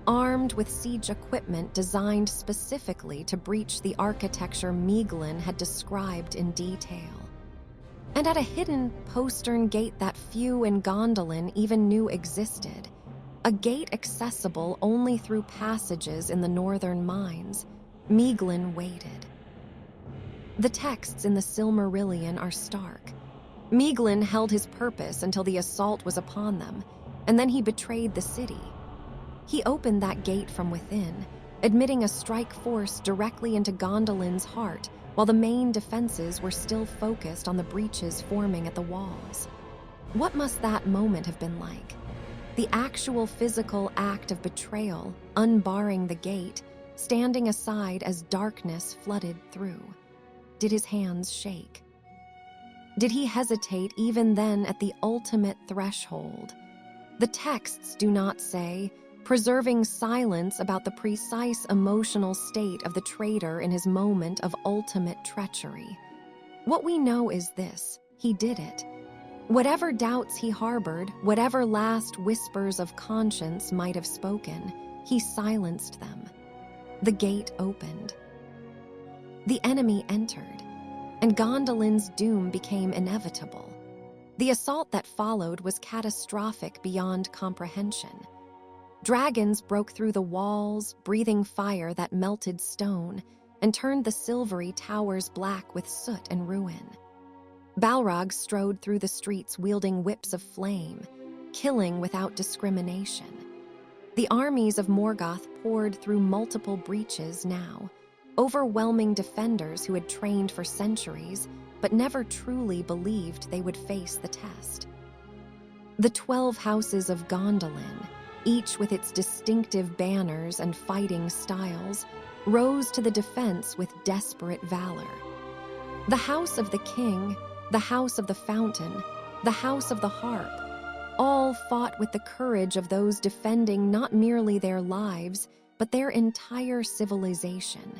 armed with siege equipment designed specifically to breach the architecture Maeglin had described in detail. And at a hidden postern gate that few in Gondolin even knew existed, a gate accessible only through passages in the northern mines, Maeglin waited. The texts in the Silmarillion are stark. Maeglin held his purpose until the assault was upon them, and then he betrayed the city. He opened that gate from within, admitting a strike force directly into Gondolin's heart, while the main defenses were still focused on the breaches forming at the walls. What must that moment have been like? The actual physical act of betrayal, unbarring the gate, standing aside as darkness flooded through. Did his hands shake? Did he hesitate even then at the ultimate threshold? The texts do not say, preserving silence about the precise emotional state of the traitor in his moment of ultimate treachery. What we know is this: he did it. Whatever doubts he harbored, whatever last whispers of conscience might have spoken, he silenced them. The gate opened. The enemy entered, and Gondolin's doom became inevitable. The assault that followed was catastrophic beyond comprehension. Dragons broke through the walls, breathing fire that melted stone, and turned the silvery towers black with soot and ruin. Balrogs strode through the streets wielding whips of flame, killing without discrimination. The armies of Morgoth poured through multiple breaches now, overwhelming defenders who had trained for centuries but never truly believed they would face the test. The 12 houses of Gondolin, each with its distinctive banners and fighting styles, rose to the defense with desperate valor. The House of the King, the House of the Fountain, the House of the Harp, all fought with the courage of those defending not merely their lives, but their entire civilization.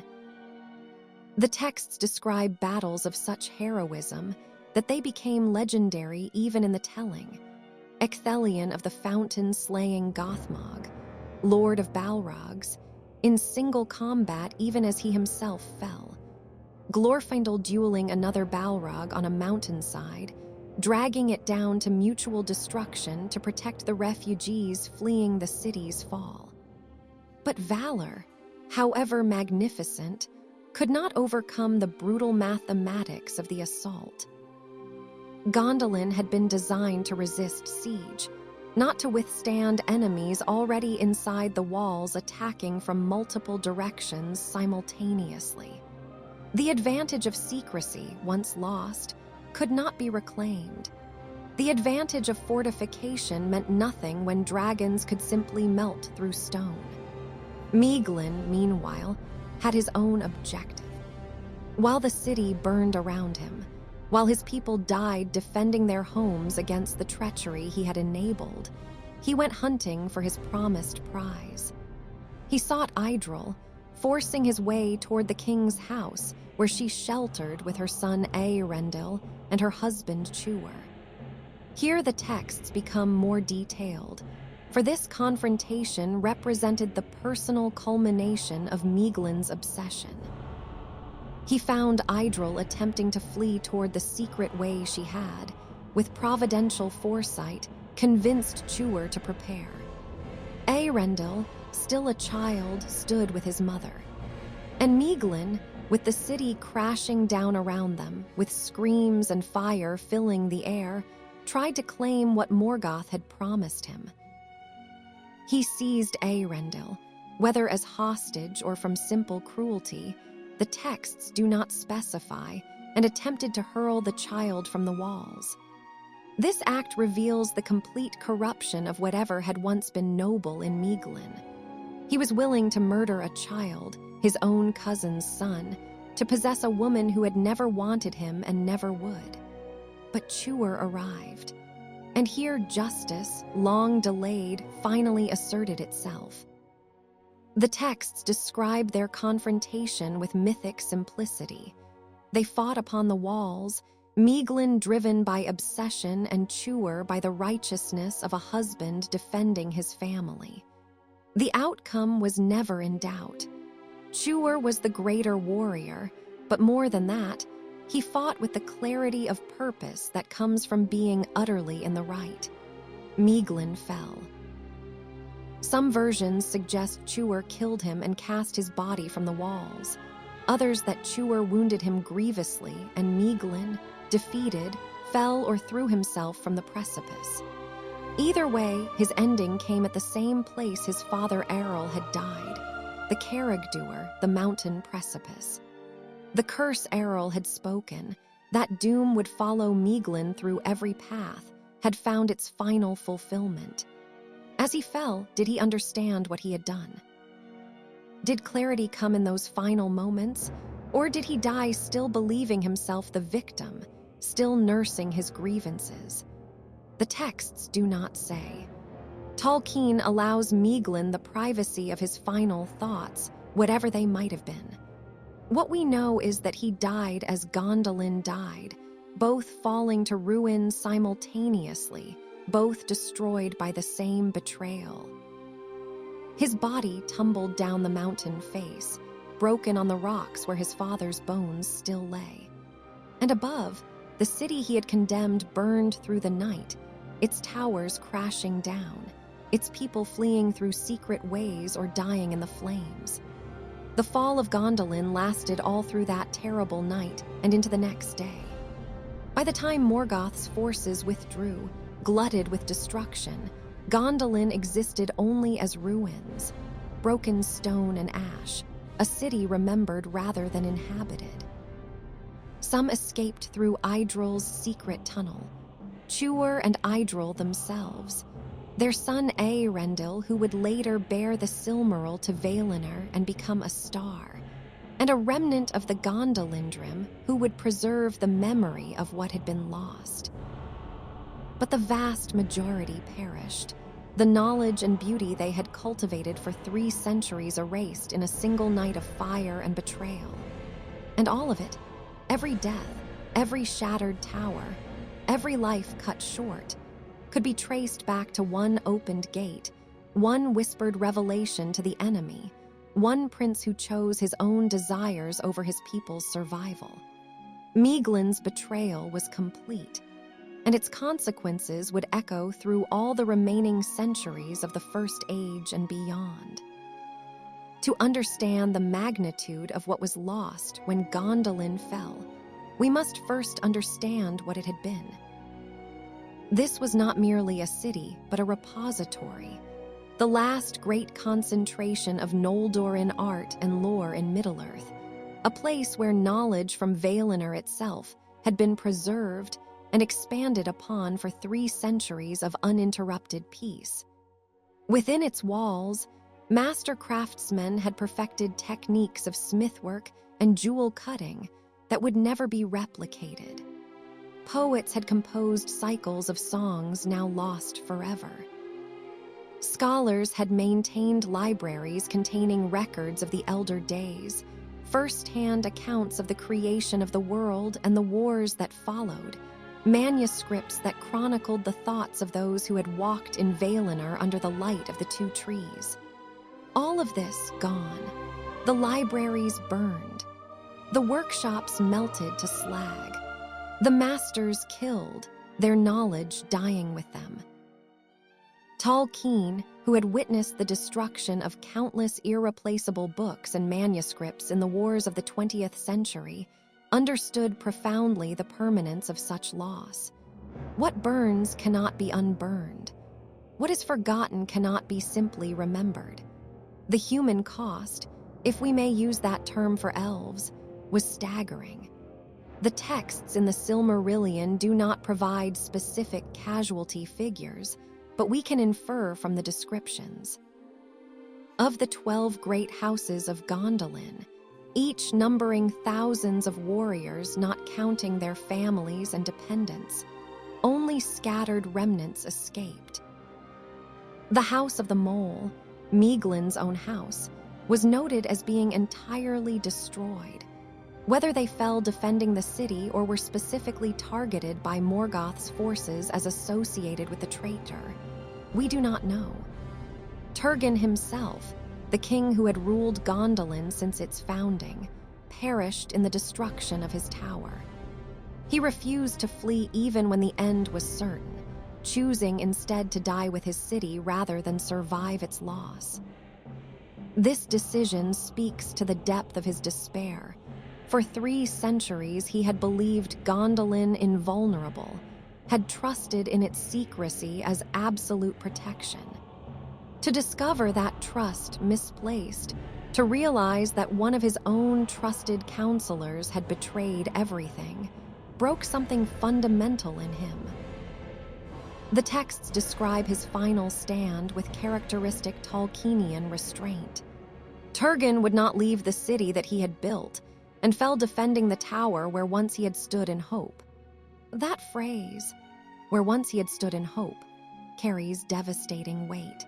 The texts describe battles of such heroism that they became legendary even in the telling. Ecthelion of the Fountain slaying Gothmog, Lord of Balrogs, in single combat even as he himself fell. Glorfindel dueling another Balrog on a mountainside, dragging it down to mutual destruction to protect the refugees fleeing the city's fall. But valor, however magnificent, could not overcome the brutal mathematics of the assault. Gondolin had been designed to resist siege, not to withstand enemies already inside the walls attacking from multiple directions simultaneously. The advantage of secrecy, once lost, could not be reclaimed. The advantage of fortification meant nothing when dragons could simply melt through stone. Maeglin, meanwhile, had his own objective. While the city burned around him, while his people died defending their homes against the treachery he had enabled, he went hunting for his promised prize. He sought Idril, forcing his way toward the king's house, where she sheltered with her son Eärendil and her husband Tuor. Here the texts become more detailed, for this confrontation represented the personal culmination of Maeglin's obsession. He found Idril attempting to flee toward the secret way she had, with providential foresight, convinced Tuor to prepare. Eärendil, still a child, stood with his mother. And Maeglin, with the city crashing down around them, with screams and fire filling the air, tried to claim what Morgoth had promised him. He seized Eärendil, whether as hostage or from simple cruelty, the texts do not specify, and attempted to hurl the child from the walls. This act reveals the complete corruption of whatever had once been noble in Maeglin. He was willing to murder a child, his own cousin's son, to possess a woman who had never wanted him and never would. But Tuor arrived, and here justice, long delayed, finally asserted itself. The texts describe their confrontation with mythic simplicity. They fought upon the walls, Maeglin driven by obsession and Tuor by the righteousness of a husband defending his family. The outcome was never in doubt. Tuor was the greater warrior, but more than that, he fought with the clarity of purpose that comes from being utterly in the right. Maeglin fell. Some versions suggest Tuor killed him and cast his body from the walls. Others that Tuor wounded him grievously and Maeglin, defeated, fell or threw himself from the precipice. Either way, his ending came at the same place his father Errol had died, the Carragdúr, the mountain precipice. The curse Errol had spoken, that doom would follow Maeglin through every path, had found its final fulfillment. As he fell, did he understand what he had done? Did clarity come in those final moments, or did he die still believing himself the victim, still nursing his grievances? The texts do not say. Tolkien allows Maeglin the privacy of his final thoughts, whatever they might have been. What we know is that he died as Gondolin died, both falling to ruin simultaneously, both destroyed by the same betrayal. His body tumbled down the mountain face, broken on the rocks where his father's bones still lay. And above, the city he had condemned burned through the night, its towers crashing down, its people fleeing through secret ways or dying in the flames. The fall of Gondolin lasted all through that terrible night and into the next day. By the time Morgoth's forces withdrew, glutted with destruction, Gondolin existed only as ruins, broken stone and ash, a city remembered rather than inhabited. Some escaped through Idril's secret tunnel, Tuor and Idril themselves, their son Eärendil, who would later bear the Silmaril to Valinor and become a star, and a remnant of the Gondolindrim who would preserve the memory of what had been lost. But the vast majority perished, the knowledge and beauty they had cultivated for 3 centuries erased in a single night of fire and betrayal. And all of it, every death, every shattered tower, every life cut short, could be traced back to one opened gate, one whispered revelation to the enemy, one prince who chose his own desires over his people's survival. Maeglin's betrayal was complete, and its consequences would echo through all the remaining centuries of the First Age and beyond. To understand the magnitude of what was lost when Gondolin fell, we must first understand what it had been. This was not merely a city, but a repository, the last great concentration of Noldoran art and lore in Middle-earth, a place where knowledge from Valinor itself had been preserved and expanded upon for 3 centuries of uninterrupted peace. Within its walls, master craftsmen had perfected techniques of smithwork and jewel cutting that would never be replicated. Poets had composed cycles of songs now lost forever. Scholars had maintained libraries containing records of the elder days, first-hand accounts of the creation of the world and the wars that followed, manuscripts that chronicled the thoughts of those who had walked in Valinor under the light of the 2 trees. All of this gone. The libraries burned. The workshops melted to slag. The masters killed, their knowledge dying with them. Tolkien, who had witnessed the destruction of countless irreplaceable books and manuscripts in the wars of the 20th century, understood profoundly the permanence of such loss. What burns cannot be unburned. What is forgotten cannot be simply remembered. The human cost, if we may use that term for elves, was staggering. The texts in the Silmarillion do not provide specific casualty figures, but we can infer from the descriptions. Of the 12 great houses of Gondolin, each numbering thousands of warriors not counting their families and dependents, only scattered remnants escaped. The House of the Mole, Maeglin's own house, was noted as being entirely destroyed. Whether they fell defending the city or were specifically targeted by Morgoth's forces as associated with the traitor, we do not know. Turgon himself, the king who had ruled Gondolin since its founding, perished in the destruction of his tower. He refused to flee even when the end was certain, choosing instead to die with his city rather than survive its loss. This decision speaks to the depth of his despair. For 3 centuries, he had believed Gondolin invulnerable, had trusted in its secrecy as absolute protection. To discover that trust misplaced, to realize that one of his own trusted counselors had betrayed everything, broke something fundamental in him. The texts describe his final stand with characteristic Tolkienian restraint. Turgon would not leave the city that he had built, and fell defending the tower where once he had stood in hope. That phrase, "where once he had stood in hope," carries devastating weight.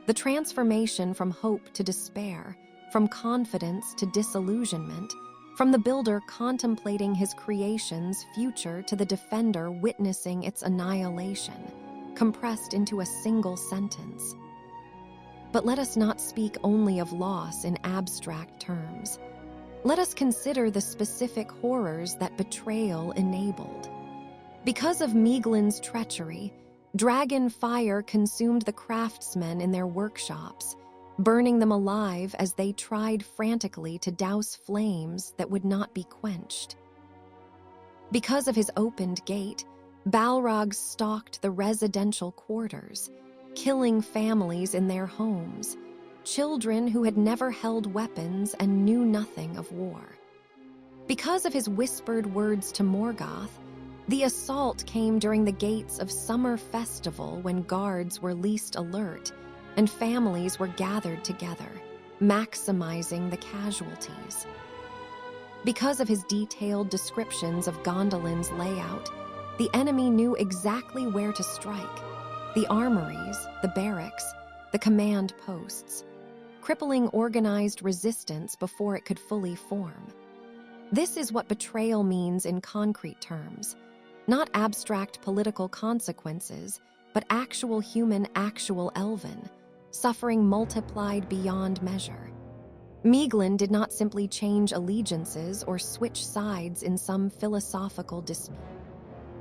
The transformation from hope to despair, from confidence to disillusionment, from the builder contemplating his creation's future to the defender witnessing its annihilation, compressed into a single sentence. But let us not speak only of loss in abstract terms. Let us consider the specific horrors that betrayal enabled. Because of Maeglin's treachery, dragon fire consumed the craftsmen in their workshops, burning them alive as they tried frantically to douse flames that would not be quenched. Because of his opened gate, Balrog stalked the residential quarters, killing families in their homes, children who had never held weapons and knew nothing of war. Because of his whispered words to Morgoth, the assault came during the gates of summer festival when guards were least alert and families were gathered together, maximizing the casualties. Because of his detailed descriptions of Gondolin's layout, the enemy knew exactly where to strike: the armories, the barracks, the command posts, crippling organized resistance before it could fully form. This is what betrayal means in concrete terms. Not abstract political consequences, but actual human, actual elven, suffering multiplied beyond measure. Maeglin did not simply change allegiances or switch sides in some philosophical dispute.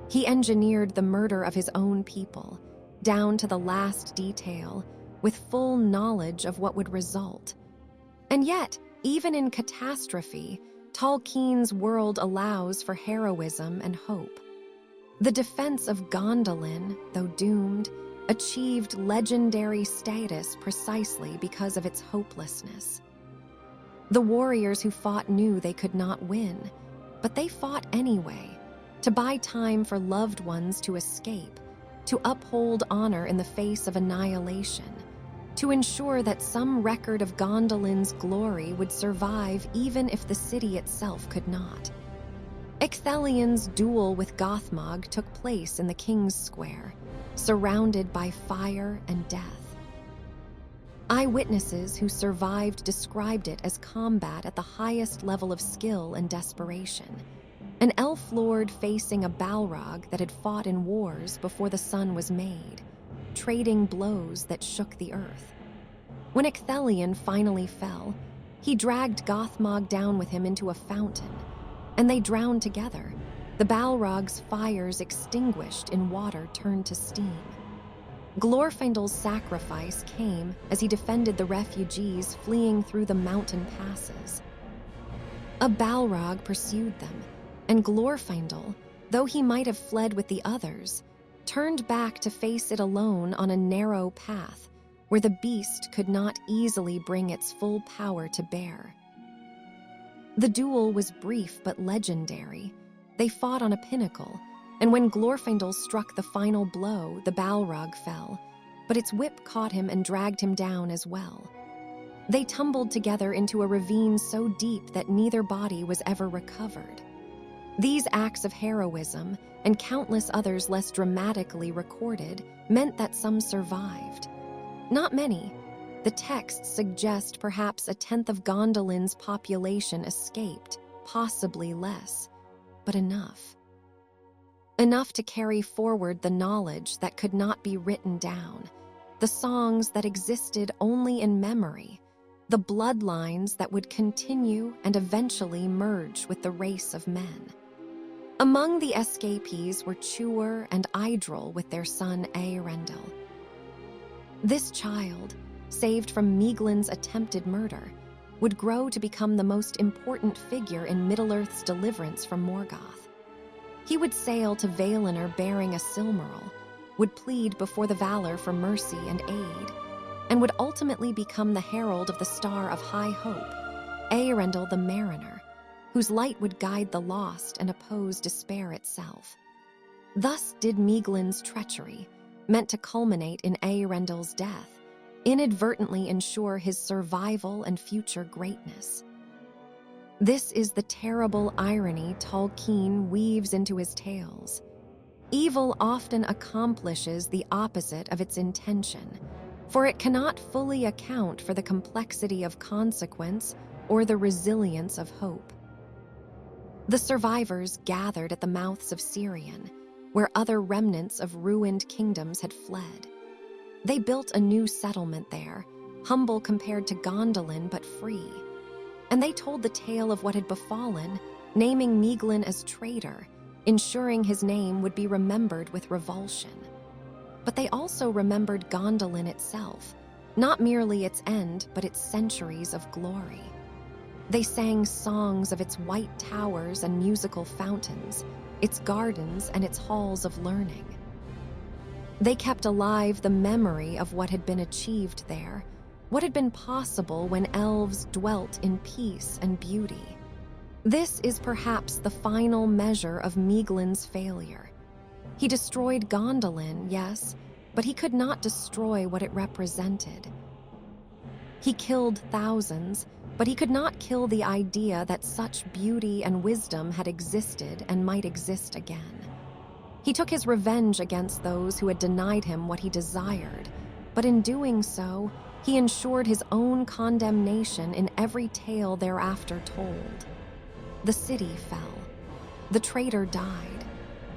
He engineered the murder of his own people, down to the last detail, with full knowledge of what would result. And yet, even in catastrophe, Tolkien's world allows for heroism and hope. The defense of Gondolin, though doomed, achieved legendary status precisely because of its hopelessness. The warriors who fought knew they could not win, but they fought anyway, to buy time for loved ones to escape, to uphold honor in the face of annihilation, to ensure that some record of Gondolin's glory would survive even if the city itself could not. Ecthelion's duel with Gothmog took place in the King's Square, surrounded by fire and death. Eyewitnesses who survived described it as combat at the highest level of skill and desperation, an elf lord facing a Balrog that had fought in wars before the sun was made, trading blows that shook the earth. When Ecthelion finally fell, he dragged Gothmog down with him into a fountain, and they drowned together, the Balrog's fires extinguished in water turned to steam. Glorfindel's sacrifice came as he defended the refugees fleeing through the mountain passes. A Balrog pursued them, and Glorfindel, though he might have fled with the others, turned back to face it alone on a narrow path where the beast could not easily bring its full power to bear. The duel was brief but legendary. They fought on a pinnacle, and when Glorfindel struck the final blow, the Balrog fell, but its whip caught him and dragged him down as well. They tumbled together into a ravine so deep that neither body was ever recovered. These acts of heroism, and countless others less dramatically recorded, meant that some survived. Not many. The texts suggest perhaps a tenth of Gondolin's population escaped, possibly less, but enough. Enough to carry forward the knowledge that could not be written down, the songs that existed only in memory, the bloodlines that would continue and eventually merge with the race of men. Among the escapees were Tuor and Idril with their son Eärendil. This child, saved from Maeglin's attempted murder, would grow to become the most important figure in Middle-earth's deliverance from Morgoth. He would sail to Valinor bearing a Silmaril, would plead before the Valar for mercy and aid, and would ultimately become the herald of the Star of High Hope, Eärendil the Mariner, whose light would guide the lost and oppose despair itself. Thus did Maeglin's treachery, meant to culminate in Eärendil's death, inadvertently ensure his survival and future greatness. This is the terrible irony Tolkien weaves into his tales. Evil often accomplishes the opposite of its intention, for it cannot fully account for the complexity of consequence or the resilience of hope. The survivors gathered at the mouths of Sirion, where other remnants of ruined kingdoms had fled. They built a new settlement there, humble compared to Gondolin but free. And they told the tale of what had befallen, naming Maeglin as traitor, ensuring his name would be remembered with revulsion. But they also remembered Gondolin itself, not merely its end, but its centuries of glory. They sang songs of its white towers and musical fountains, its gardens and its halls of learning. They kept alive the memory of what had been achieved there, what had been possible when elves dwelt in peace and beauty. This is perhaps the final measure of Maeglin's failure. He destroyed Gondolin, yes, but he could not destroy what it represented. He killed thousands, but he could not kill the idea that such beauty and wisdom had existed and might exist again. He took his revenge against those who had denied him what he desired, but in doing so, he ensured his own condemnation in every tale thereafter told. The city fell. The traitor died.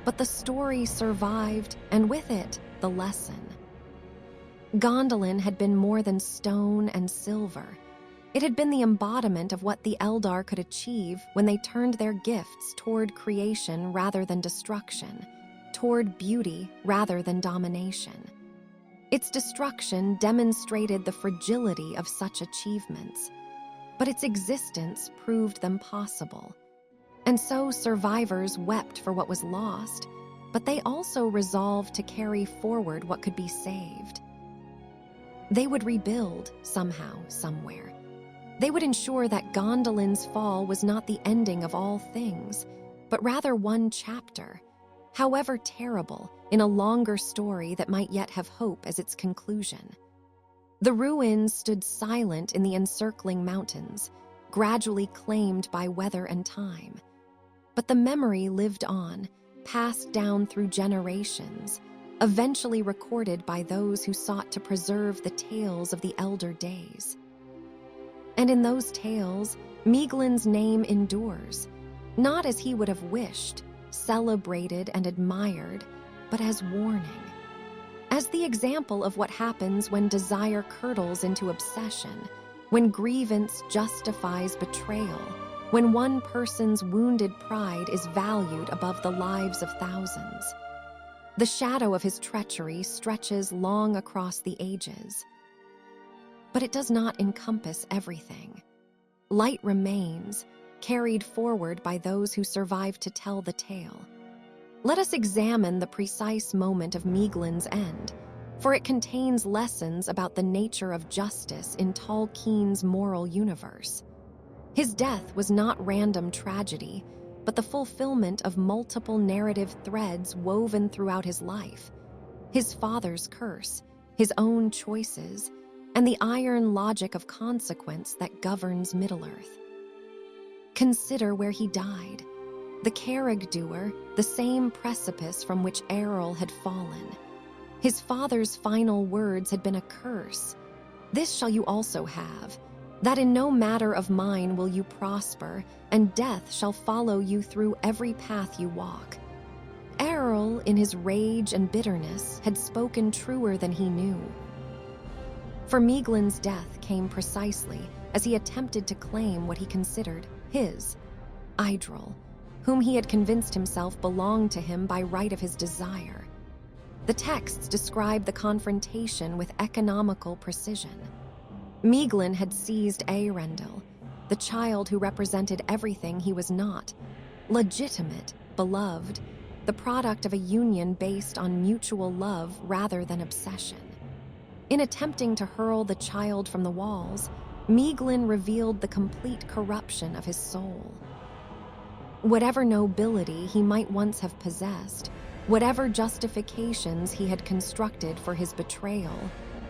But the story survived, and with it, the lesson. Gondolin had been more than stone and silver. It had been the embodiment of what the Eldar could achieve when they turned their gifts toward creation rather than destruction, toward beauty rather than domination. Its destruction demonstrated the fragility of such achievements. but its existence proved them possible. And so survivors wept for what was lost, but they also resolved to carry forward what could be saved. They would rebuild somehow, somewhere. They would ensure that Gondolin's fall was not the ending of all things, but rather one chapter, however terrible, in a longer story that might yet have hope as its conclusion. The ruins stood silent in the encircling mountains, gradually claimed by weather and time. But the memory lived on, passed down through generations, eventually recorded by those who sought to preserve the tales of the elder days. And in those tales, Maeglin's name endures, not as he would have wished, celebrated and admired, but as warning. As the example of what happens when desire curdles into obsession, when grievance justifies betrayal, when one person's wounded pride is valued above the lives of thousands. The shadow of his treachery stretches long across the ages. But it does not encompass everything. Light remains, carried forward by those who survive to tell the tale. Let us examine the precise moment of Maeglin's end, for it contains lessons about the nature of justice in Tolkien's moral universe. His death was not random tragedy, but the fulfillment of multiple narrative threads woven throughout his life. His father's curse, his own choices, and the iron logic of consequence that governs Middle-earth. Consider where he died. The Carreg-Dŵr, the same precipice from which Eorl had fallen. His father's final words had been a curse. This shall you also have, that in no matter of mine will you prosper, and death shall follow you through every path you walk. Eorl, in his rage and bitterness, had spoken truer than he knew. For Maeglin's death came precisely as he attempted to claim what he considered his, Idril, whom he had convinced himself belonged to him by right of his desire. The texts describe the confrontation with economical precision. Maeglin had seized Eärendil, the child who represented everything he was not, legitimate, beloved, the product of a union based on mutual love rather than obsession. In attempting to hurl the child from the walls, Maeglin revealed the complete corruption of his soul. Whatever nobility he might once have possessed, whatever justifications he had constructed for his betrayal,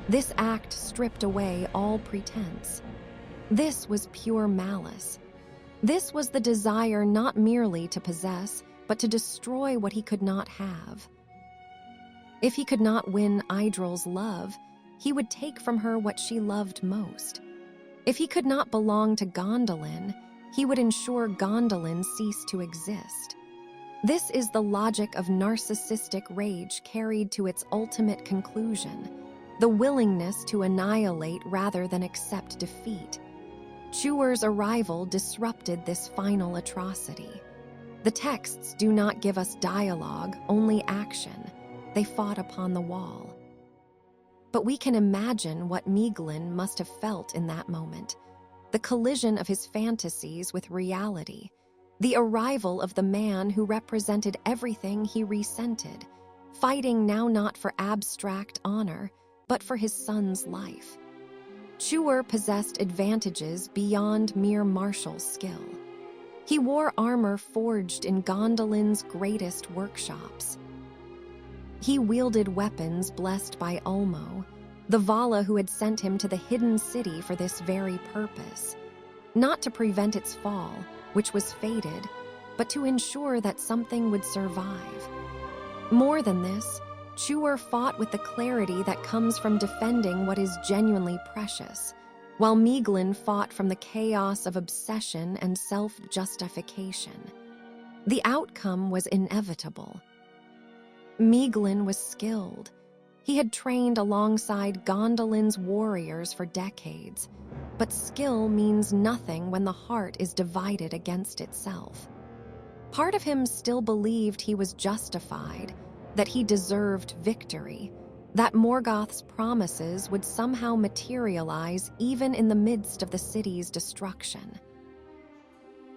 this act stripped away all pretense. This was pure malice. This was the desire not merely to possess, but to destroy what he could not have. If he could not win Idril's love, he would take from her what she loved most. If he could not belong to Gondolin, he would ensure Gondolin cease to exist. This is the logic of narcissistic rage carried to its ultimate conclusion, the willingness to annihilate rather than accept defeat. Tuor's arrival disrupted this final atrocity. The texts do not give us dialogue, only action. They fought upon the wall. But we can imagine what Maeglin must have felt in that moment. The collision of his fantasies with reality. The arrival of the man who represented everything he resented, fighting now not for abstract honor, but for his son's life. Tuor possessed advantages beyond mere martial skill. He wore armor forged in Gondolin's greatest workshops. He wielded weapons blessed by Ulmo, the Vala who had sent him to the hidden city for this very purpose, not to prevent its fall, which was fated, but to ensure that something would survive. More than this, Tuor fought with the clarity that comes from defending what is genuinely precious, while Maeglin fought from the chaos of obsession and self-justification. The outcome was inevitable. Maeglin was skilled. He had trained alongside Gondolin's warriors for decades, but skill means nothing when the heart is divided against itself. Part of him still believed he was justified, that he deserved victory, that Morgoth's promises would somehow materialize even in the midst of the city's destruction.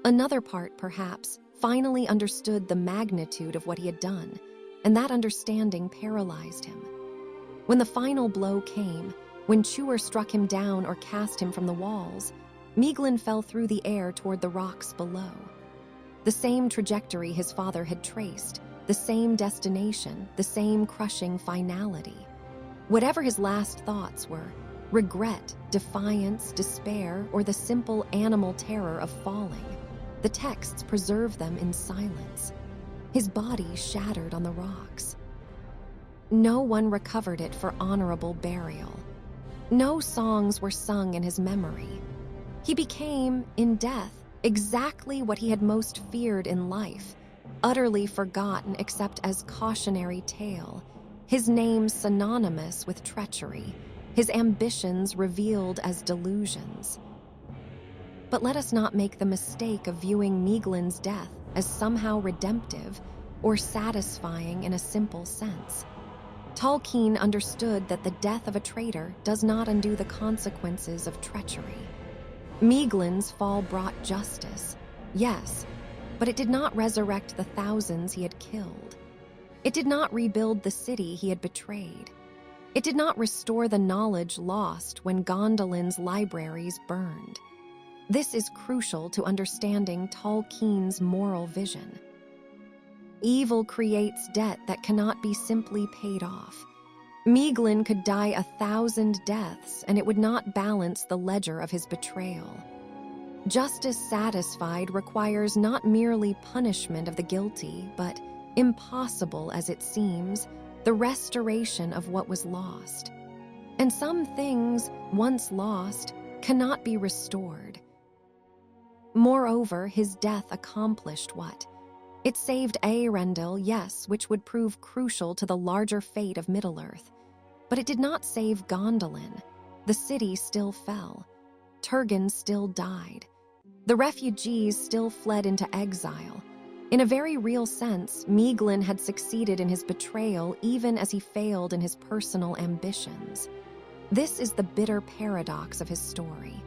Another part, perhaps, finally understood the magnitude of what he had done, and that understanding paralyzed him. When the final blow came, when Chuer struck him down or cast him from the walls, Maeglin fell through the air toward the rocks below. The same trajectory his father had traced, the same destination, the same crushing finality. Whatever his last thoughts were, regret, defiance, despair, or the simple animal terror of falling, the texts preserve them in silence. His body shattered on the rocks. No one recovered it for honorable burial. No songs were sung in his memory. He became, in death, exactly what he had most feared in life, utterly forgotten except as cautionary tale, his name synonymous with treachery, his ambitions revealed as delusions. But let us not make the mistake of viewing Maeglin's death as somehow redemptive or satisfying in a simple sense. Tolkien understood that the death of a traitor does not undo the consequences of treachery. Maeglin's fall brought justice, yes, but it did not resurrect the thousands he had killed. It did not rebuild the city he had betrayed. It did not restore the knowledge lost when Gondolin's libraries burned. This is crucial to understanding Tolkien's moral vision. Evil creates debt that cannot be simply paid off. Maeglin could die 1,000 deaths, and it would not balance the ledger of his betrayal. Justice satisfied requires not merely punishment of the guilty, but, impossible as it seems, the restoration of what was lost. And some things, once lost, cannot be restored. Moreover, his death accomplished what? It saved Eärendil, yes, which would prove crucial to the larger fate of Middle-earth. But it did not save Gondolin. The city still fell. Turgon still died. The refugees still fled into exile. In a very real sense, Maeglin had succeeded in his betrayal even as he failed in his personal ambitions. This is the bitter paradox of his story.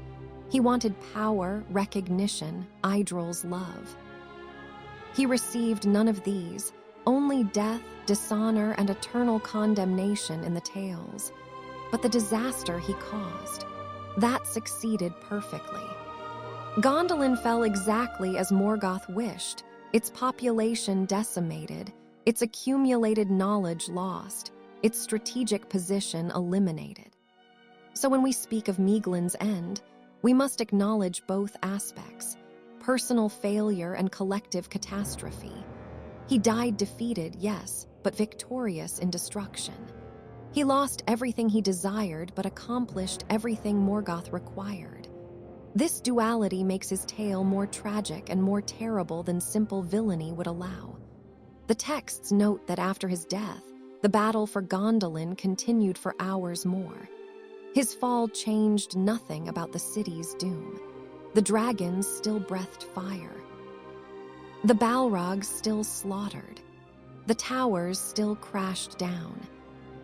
He wanted power, recognition, Idril's love. He received none of these, only death, dishonor, and eternal condemnation in the tales. But the disaster he caused, that succeeded perfectly. Gondolin fell exactly as Morgoth wished, its population decimated, its accumulated knowledge lost, its strategic position eliminated. So when we speak of Maeglin's end, we must acknowledge both aspects, personal failure and collective catastrophe. He died defeated, yes, but victorious in destruction. He lost everything he desired, but accomplished everything Morgoth required. This duality makes his tale more tragic and more terrible than simple villainy would allow. The texts note that after his death, the battle for Gondolin continued for hours more. His fall changed nothing about the city's doom. The dragons still breathed fire. The Balrogs still slaughtered. The towers still crashed down.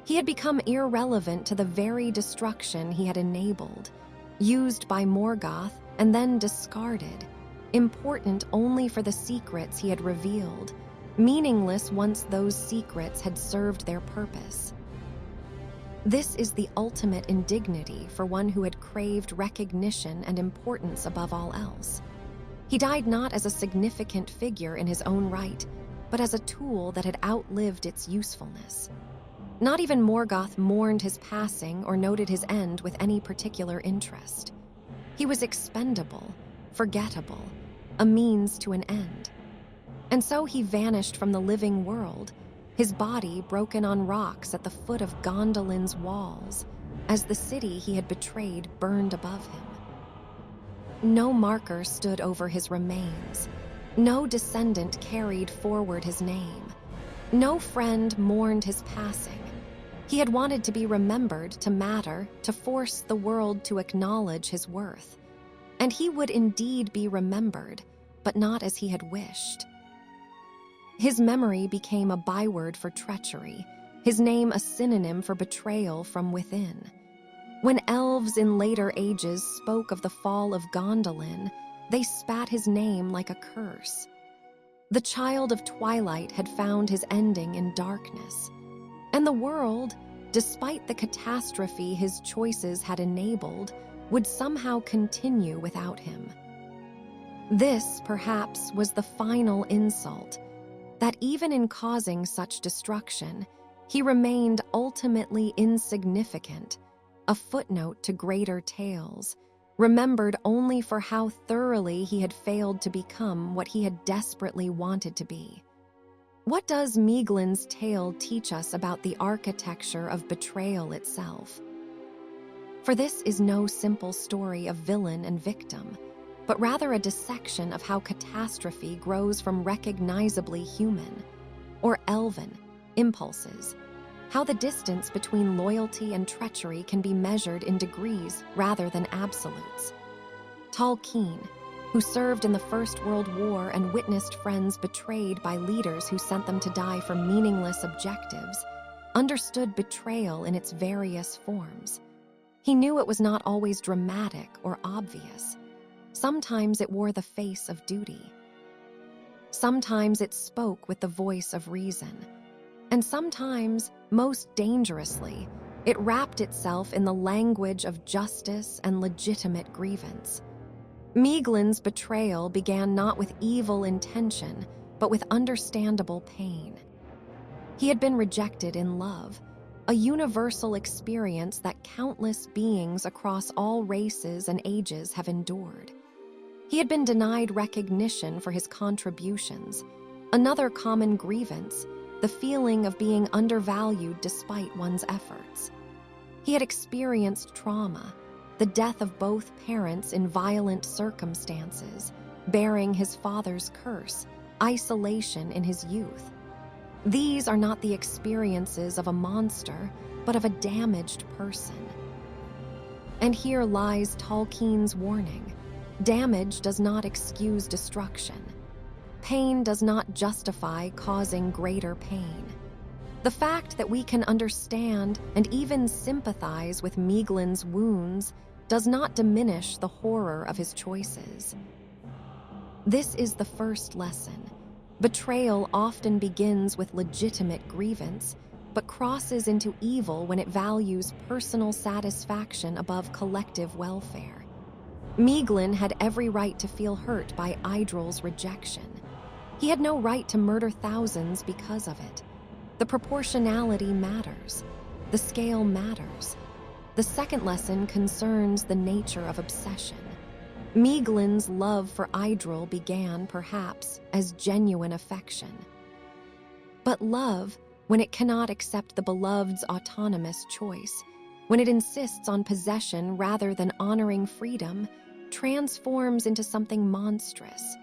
He had become irrelevant to the very destruction he had enabled, used by Morgoth and then discarded, important only for the secrets he had revealed, meaningless once those secrets had served their purpose. This is the ultimate indignity for one who had craved recognition and importance above all else. He died not as a significant figure in his own right, but as a tool that had outlived its usefulness. Not even Morgoth mourned his passing or noted his end with any particular interest. He was expendable, forgettable, a means to an end. And so he vanished from the living world, his body broken on rocks at the foot of Gondolin's walls, as the city he had betrayed burned above him. No marker stood over his remains. No descendant carried forward his name. No friend mourned his passing. He had wanted to be remembered, to matter, to force the world to acknowledge his worth. And he would indeed be remembered, but not as he had wished. His memory became a byword for treachery, his name a synonym for betrayal from within. When elves in later ages spoke of the fall of Gondolin, they spat his name like a curse. The child of twilight had found his ending in darkness, and the world, despite the catastrophe his choices had enabled, would somehow continue without him. This, perhaps, was the final insult, that even in causing such destruction, he remained ultimately insignificant, a footnote to greater tales, remembered only for how thoroughly he had failed to become what he had desperately wanted to be. What does Maeglin's tale teach us about the architecture of betrayal itself? For this is no simple story of villain and victim, but rather a dissection of how catastrophe grows from recognizably human, or elven, impulses, how the distance between loyalty and treachery can be measured in degrees rather than absolutes. Tolkien, who served in the First World War and witnessed friends betrayed by leaders who sent them to die for meaningless objectives, understood betrayal in its various forms. He knew it was not always dramatic or obvious. Sometimes it wore the face of duty. Sometimes it spoke with the voice of reason. And sometimes, most dangerously, it wrapped itself in the language of justice and legitimate grievance. Maeglin's betrayal began not with evil intention, but with understandable pain. He had been rejected in love, a universal experience that countless beings across all races and ages have endured. He had been denied recognition for his contributions, another common grievance, the feeling of being undervalued despite one's efforts. He had experienced trauma, the death of both parents in violent circumstances, bearing his father's curse, isolation in his youth. These are not the experiences of a monster, but of a damaged person. And here lies Tolkien's warning. Damage does not excuse destruction. Pain does not justify causing greater pain. The fact that we can understand and even sympathize with Maeglin's wounds does not diminish the horror of his choices. This is the first lesson. Betrayal often begins with legitimate grievance, but crosses into evil when it values personal satisfaction above collective welfare. Maeglin had every right to feel hurt by Idril's rejection. He had no right to murder thousands because of it. The proportionality matters. The scale matters. The second lesson concerns the nature of obsession. Maeglin's love for Idril began, perhaps, as genuine affection. But love, when it cannot accept the beloved's autonomous choice, when it insists on possession rather than honoring freedom, transforms into something monstrous.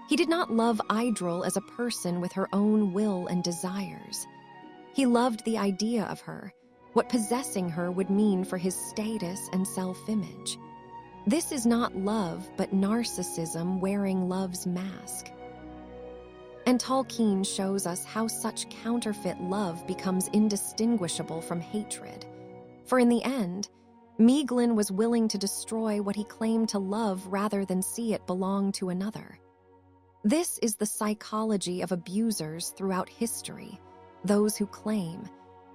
He did not love Idril as a person with her own will and desires. He loved the idea of her, what possessing her would mean for his status and self-image. This is not love, but narcissism wearing love's mask. And Tolkien shows us how such counterfeit love becomes indistinguishable from hatred. For in the end, Maeglin was willing to destroy what he claimed to love rather than see it belong to another. This is the psychology of abusers throughout history, those who claim,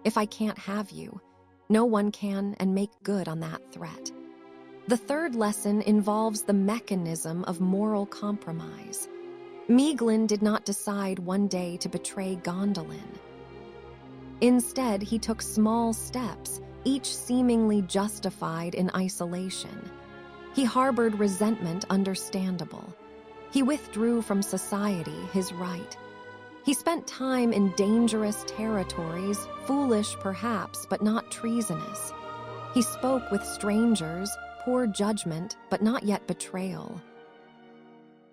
if I can't have you, no one can, and make good on that threat. The third lesson involves the mechanism of moral compromise. Maeglin did not decide one day to betray Gondolin. Instead, he took small steps, each seemingly justified in isolation. He harbored resentment understandable. He withdrew from society, his right. He spent time in dangerous territories, foolish perhaps, but not treasonous. He spoke with strangers, poor judgment, but not yet betrayal.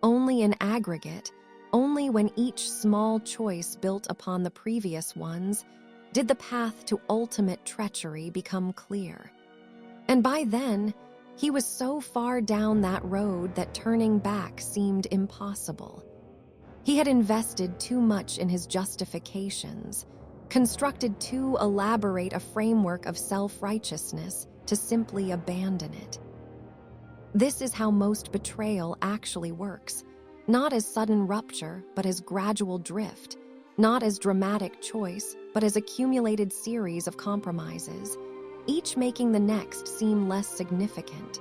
Only in aggregate, only when each small choice built upon the previous ones, did the path to ultimate treachery become clear. And by then, he was so far down that road that turning back seemed impossible. He had invested too much in his justifications, constructed too elaborate a framework of self-righteousness to simply abandon it. This is how most betrayal actually works, not as sudden rupture, but as gradual drift, not as dramatic choice, but as accumulated series of compromises, each making the next seem less significant.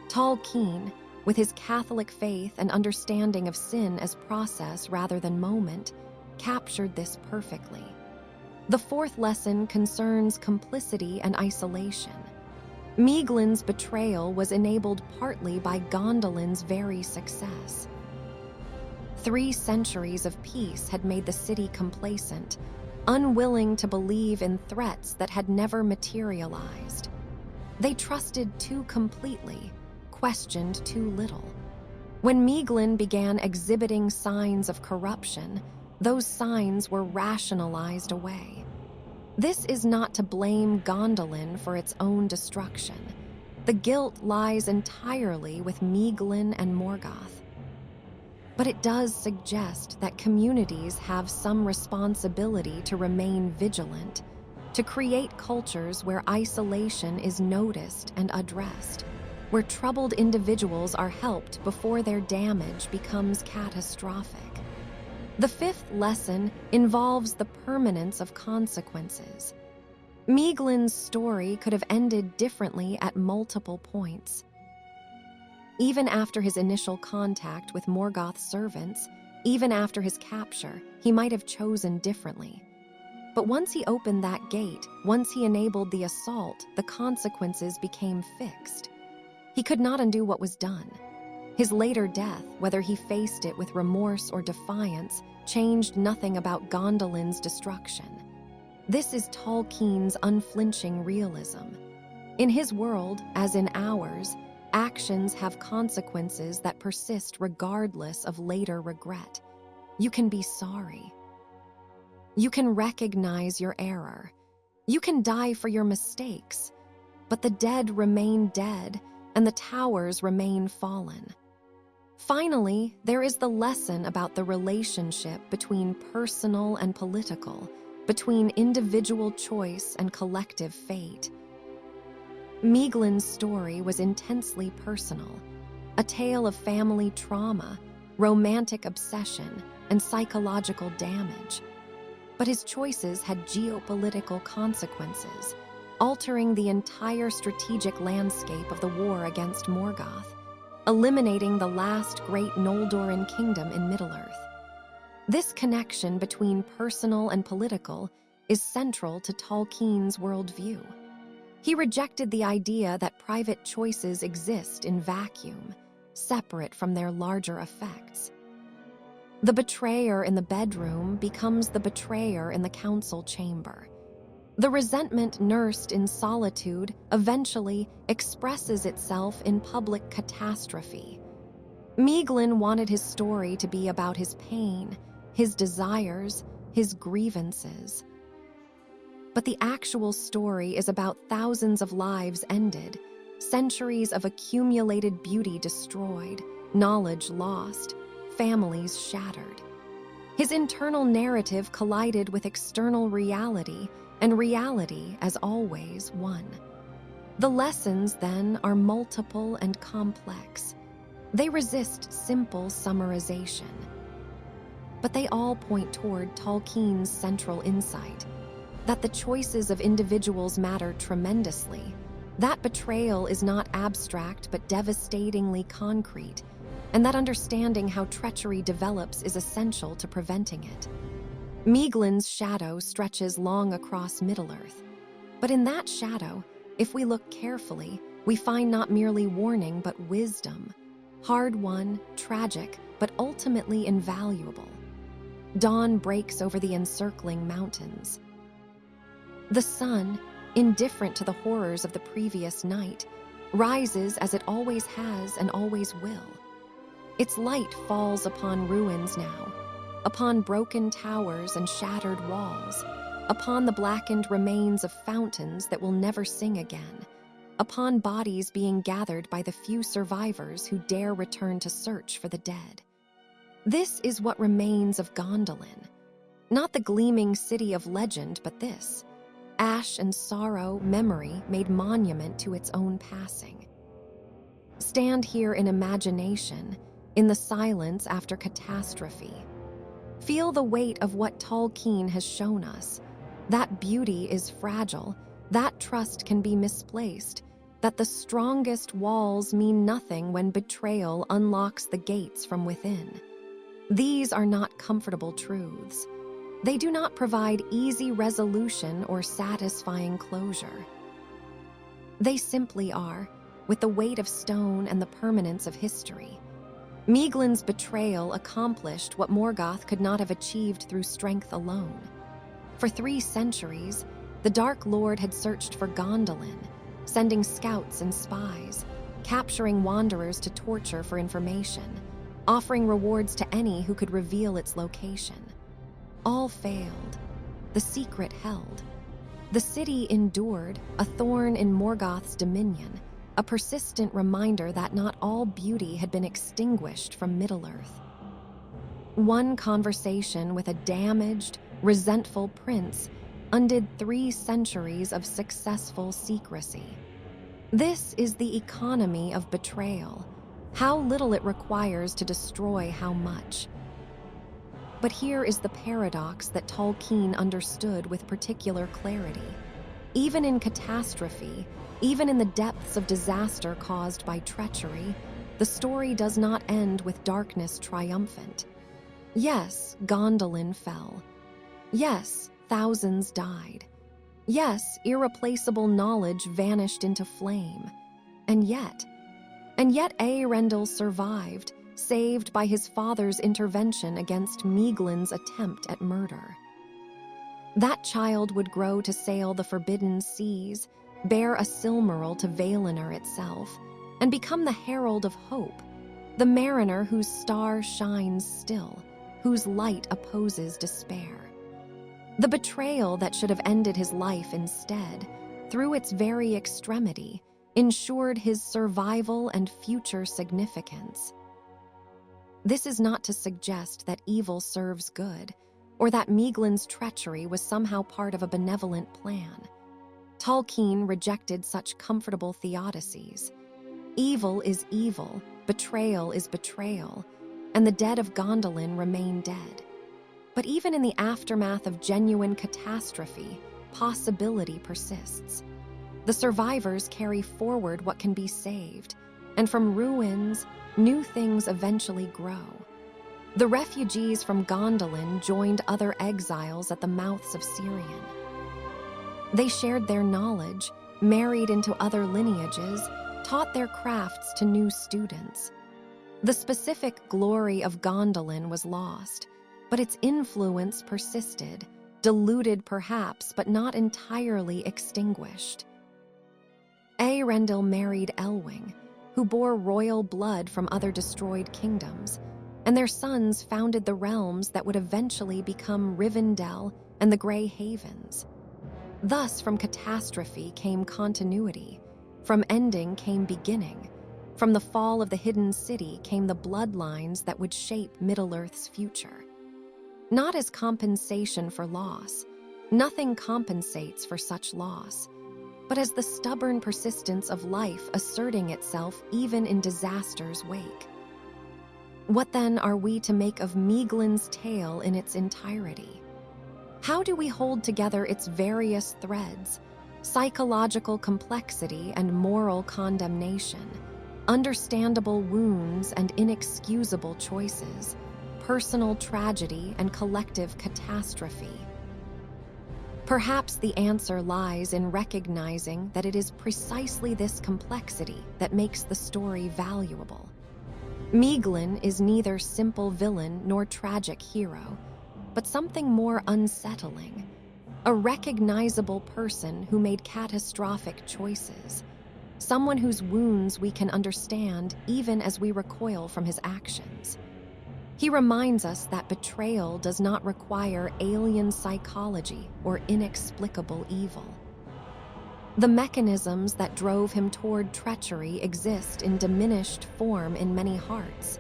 Tolkien, with his Catholic faith and understanding of sin as process rather than moment, captured this perfectly. The fourth lesson concerns complicity and isolation. Maeglin's betrayal was enabled partly by Gondolin's very success. 3 centuries of peace had made the city complacent, unwilling to believe in threats that had never materialized. They trusted too completely, questioned too little. When Maeglin began exhibiting signs of corruption, those signs were rationalized away. This is not to blame Gondolin for its own destruction. The guilt lies entirely with Maeglin and Morgoth. But it does suggest that communities have some responsibility to remain vigilant, to create cultures where isolation is noticed and addressed, where troubled individuals are helped before their damage becomes catastrophic. The fifth lesson involves the permanence of consequences. Maeglin's story could have ended differently at multiple points. Even after his initial contact with Morgoth's servants, even after his capture, he might have chosen differently. But once he opened that gate, once he enabled the assault, the consequences became fixed. He could not undo what was done. His later death, whether he faced it with remorse or defiance, changed nothing about Gondolin's destruction. This is Tolkien's unflinching realism. In his world, as in ours, actions have consequences that persist regardless of later regret. You can be sorry. You can recognize your error. You can die for your mistakes. But the dead remain dead, and the towers remain fallen. Finally, there is the lesson about the relationship between personal and political, between individual choice and collective fate. Maeglin's story was intensely personal, a tale of family trauma, romantic obsession, and psychological damage. But his choices had geopolitical consequences, altering the entire strategic landscape of the war against Morgoth, eliminating the last great Noldoran kingdom in Middle-earth. This connection between personal and political is central to Tolkien's worldview. He rejected the idea that private choices exist in vacuum, separate from their larger effects. The betrayer in the bedroom becomes the betrayer in the council chamber. The resentment nursed in solitude eventually expresses itself in public catastrophe. Maeglin wanted his story to be about his pain, his desires, his grievances. But the actual story is about thousands of lives ended, centuries of accumulated beauty destroyed, knowledge lost, families shattered. His internal narrative collided with external reality, and reality, as always, won. The lessons, then, are multiple and complex. They resist simple summarization. But they all point toward Tolkien's central insight, that the choices of individuals matter tremendously. That betrayal is not abstract but devastatingly concrete, and that understanding how treachery develops is essential to preventing it. Maeglin's shadow stretches long across Middle-earth. But in that shadow, if we look carefully, we find not merely warning but wisdom. Hard-won, tragic, but ultimately invaluable. Dawn breaks over the encircling mountains. The sun, indifferent to the horrors of the previous night, rises as it always has and always will. Its light falls upon ruins now, upon broken towers and shattered walls, upon the blackened remains of fountains that will never sing again, upon bodies being gathered by the few survivors who dare return to search for the dead. This is what remains of Gondolin. Not the gleaming city of legend, but this. Ash and sorrow, memory made monument to its own passing. Stand here in imagination, in the silence after catastrophe. Feel the weight of what Tolkien has shown us. That beauty is fragile, that trust can be misplaced, that the strongest walls mean nothing when betrayal unlocks the gates from within. These are not comfortable truths. They do not provide easy resolution or satisfying closure. They simply are, with the weight of stone and the permanence of history. Maeglin's betrayal accomplished what Morgoth could not have achieved through strength alone. For 3 centuries, the Dark Lord had searched for Gondolin, sending scouts and spies, capturing wanderers to torture for information, offering rewards to any who could reveal its location. All failed. The secret held. The city endured, a thorn in Morgoth's dominion, a persistent reminder that not all beauty had been extinguished from Middle-earth. One conversation with a damaged, resentful prince undid 3 centuries of successful secrecy. This is the economy of betrayal, how little it requires to destroy how much. But here is the paradox that Tolkien understood with particular clarity. Even in catastrophe, even in the depths of disaster caused by treachery, the story does not end with darkness triumphant. Yes, Gondolin fell. Yes, thousands died. Yes, irreplaceable knowledge vanished into flame. And yet Eärendil survived, saved by his father's intervention against Maeglin's attempt at murder. That child would grow to sail the forbidden seas, bear a Silmaril to Valinor itself, and become the herald of hope, the mariner whose star shines still, whose light opposes despair. The betrayal that should have ended his life instead, through its very extremity, ensured his survival and future significance. This is not to suggest that evil serves good, or that Maeglin's treachery was somehow part of a benevolent plan. Tolkien rejected such comfortable theodicies. Evil is evil, betrayal is betrayal, and the dead of Gondolin remain dead. But even in the aftermath of genuine catastrophe, possibility persists. The survivors carry forward what can be saved, and from ruins, new things eventually grow. The refugees from Gondolin joined other exiles at the mouths of Sirion. They shared their knowledge, married into other lineages, taught their crafts to new students. The specific glory of Gondolin was lost, but its influence persisted, diluted perhaps, but not entirely extinguished. Eärendil married Elwing, who bore royal blood from other destroyed kingdoms, and their sons founded the realms that would eventually become Rivendell and the Grey Havens. Thus, from catastrophe came continuity, from ending came beginning, from the fall of the hidden city came the bloodlines that would shape Middle-earth's future. Not as compensation for loss, nothing compensates for such loss, but as the stubborn persistence of life asserting itself even in disaster's wake. What then are we to make of Maeglin's tale in its entirety? How do we hold together its various threads, psychological complexity and moral condemnation, understandable wounds and inexcusable choices, personal tragedy and collective catastrophe? Perhaps the answer lies in recognizing that it is precisely this complexity that makes the story valuable. Maeglin is neither simple villain nor tragic hero, but something more unsettling, a recognizable person who made catastrophic choices, someone whose wounds we can understand even as we recoil from his actions. He reminds us that betrayal does not require alien psychology or inexplicable evil. The mechanisms that drove him toward treachery exist in diminished form in many hearts.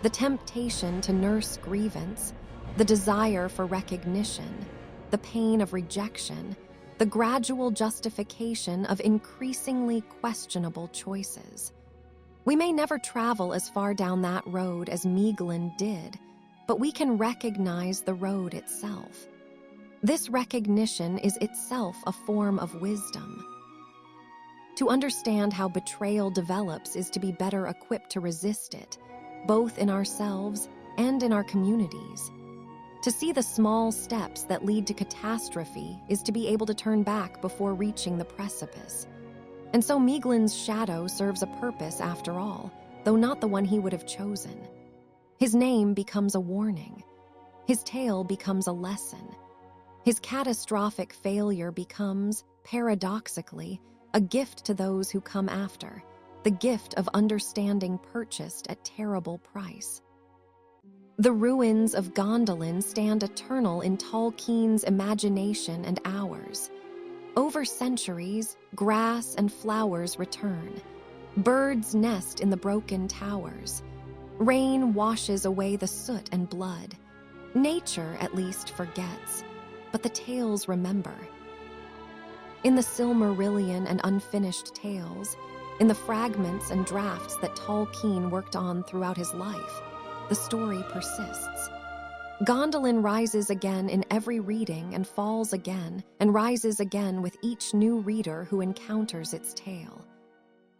The temptation to nurse grievance, the desire for recognition, the pain of rejection, the gradual justification of increasingly questionable choices. We may never travel as far down that road as Maeglin did, but we can recognize the road itself. This recognition is itself a form of wisdom. To understand how betrayal develops is to be better equipped to resist it, both in ourselves and in our communities. To see the small steps that lead to catastrophe is to be able to turn back before reaching the precipice. And so Maeglin's shadow serves a purpose after all, though not the one he would have chosen. His name becomes a warning. His tale becomes a lesson. His catastrophic failure becomes, paradoxically, a gift to those who come after, the gift of understanding purchased at terrible price. The ruins of Gondolin stand eternal in Tolkien's imagination and ours. Over centuries, grass and flowers return. Birds nest in the broken towers. Rain washes away the soot and blood. Nature, at least, forgets, but the tales remember. In the Silmarillion and unfinished tales, in the fragments and drafts that Tolkien worked on throughout his life, the story persists. Gondolin rises again in every reading and falls again and rises again with each new reader who encounters its tale.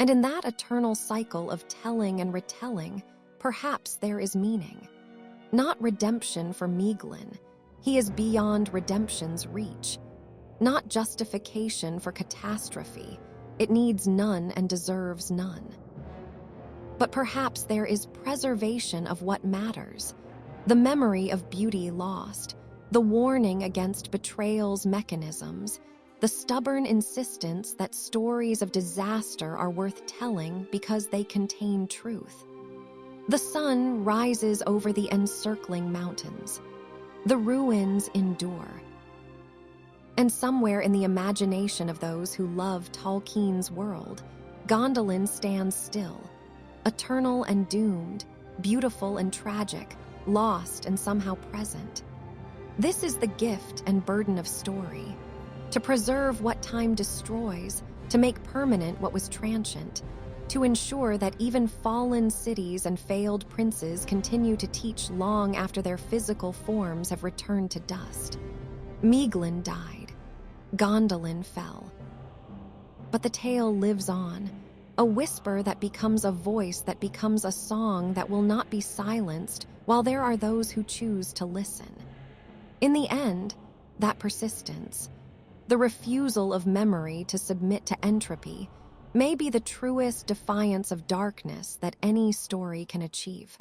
And in that eternal cycle of telling and retelling, perhaps there is meaning. Not redemption for Maeglin. He is beyond redemption's reach. Not justification for catastrophe. It needs none and deserves none. But perhaps there is preservation of what matters, the memory of beauty lost, the warning against betrayal's mechanisms, the stubborn insistence that stories of disaster are worth telling because they contain truth. The sun rises over the encircling mountains. The ruins endure. And somewhere in the imagination of those who love Tolkien's world, Gondolin stands still, eternal and doomed, beautiful and tragic, lost and somehow present. This is the gift and burden of story, to preserve what time destroys, to make permanent what was transient, to ensure that even fallen cities and failed princes continue to teach long after their physical forms have returned to dust. Maeglin died. Gondolin fell. But the tale lives on, a whisper that becomes a voice that becomes a song that will not be silenced while there are those who choose to listen. In the end, that persistence, the refusal of memory to submit to entropy, may be the truest defiance of darkness that any story can achieve.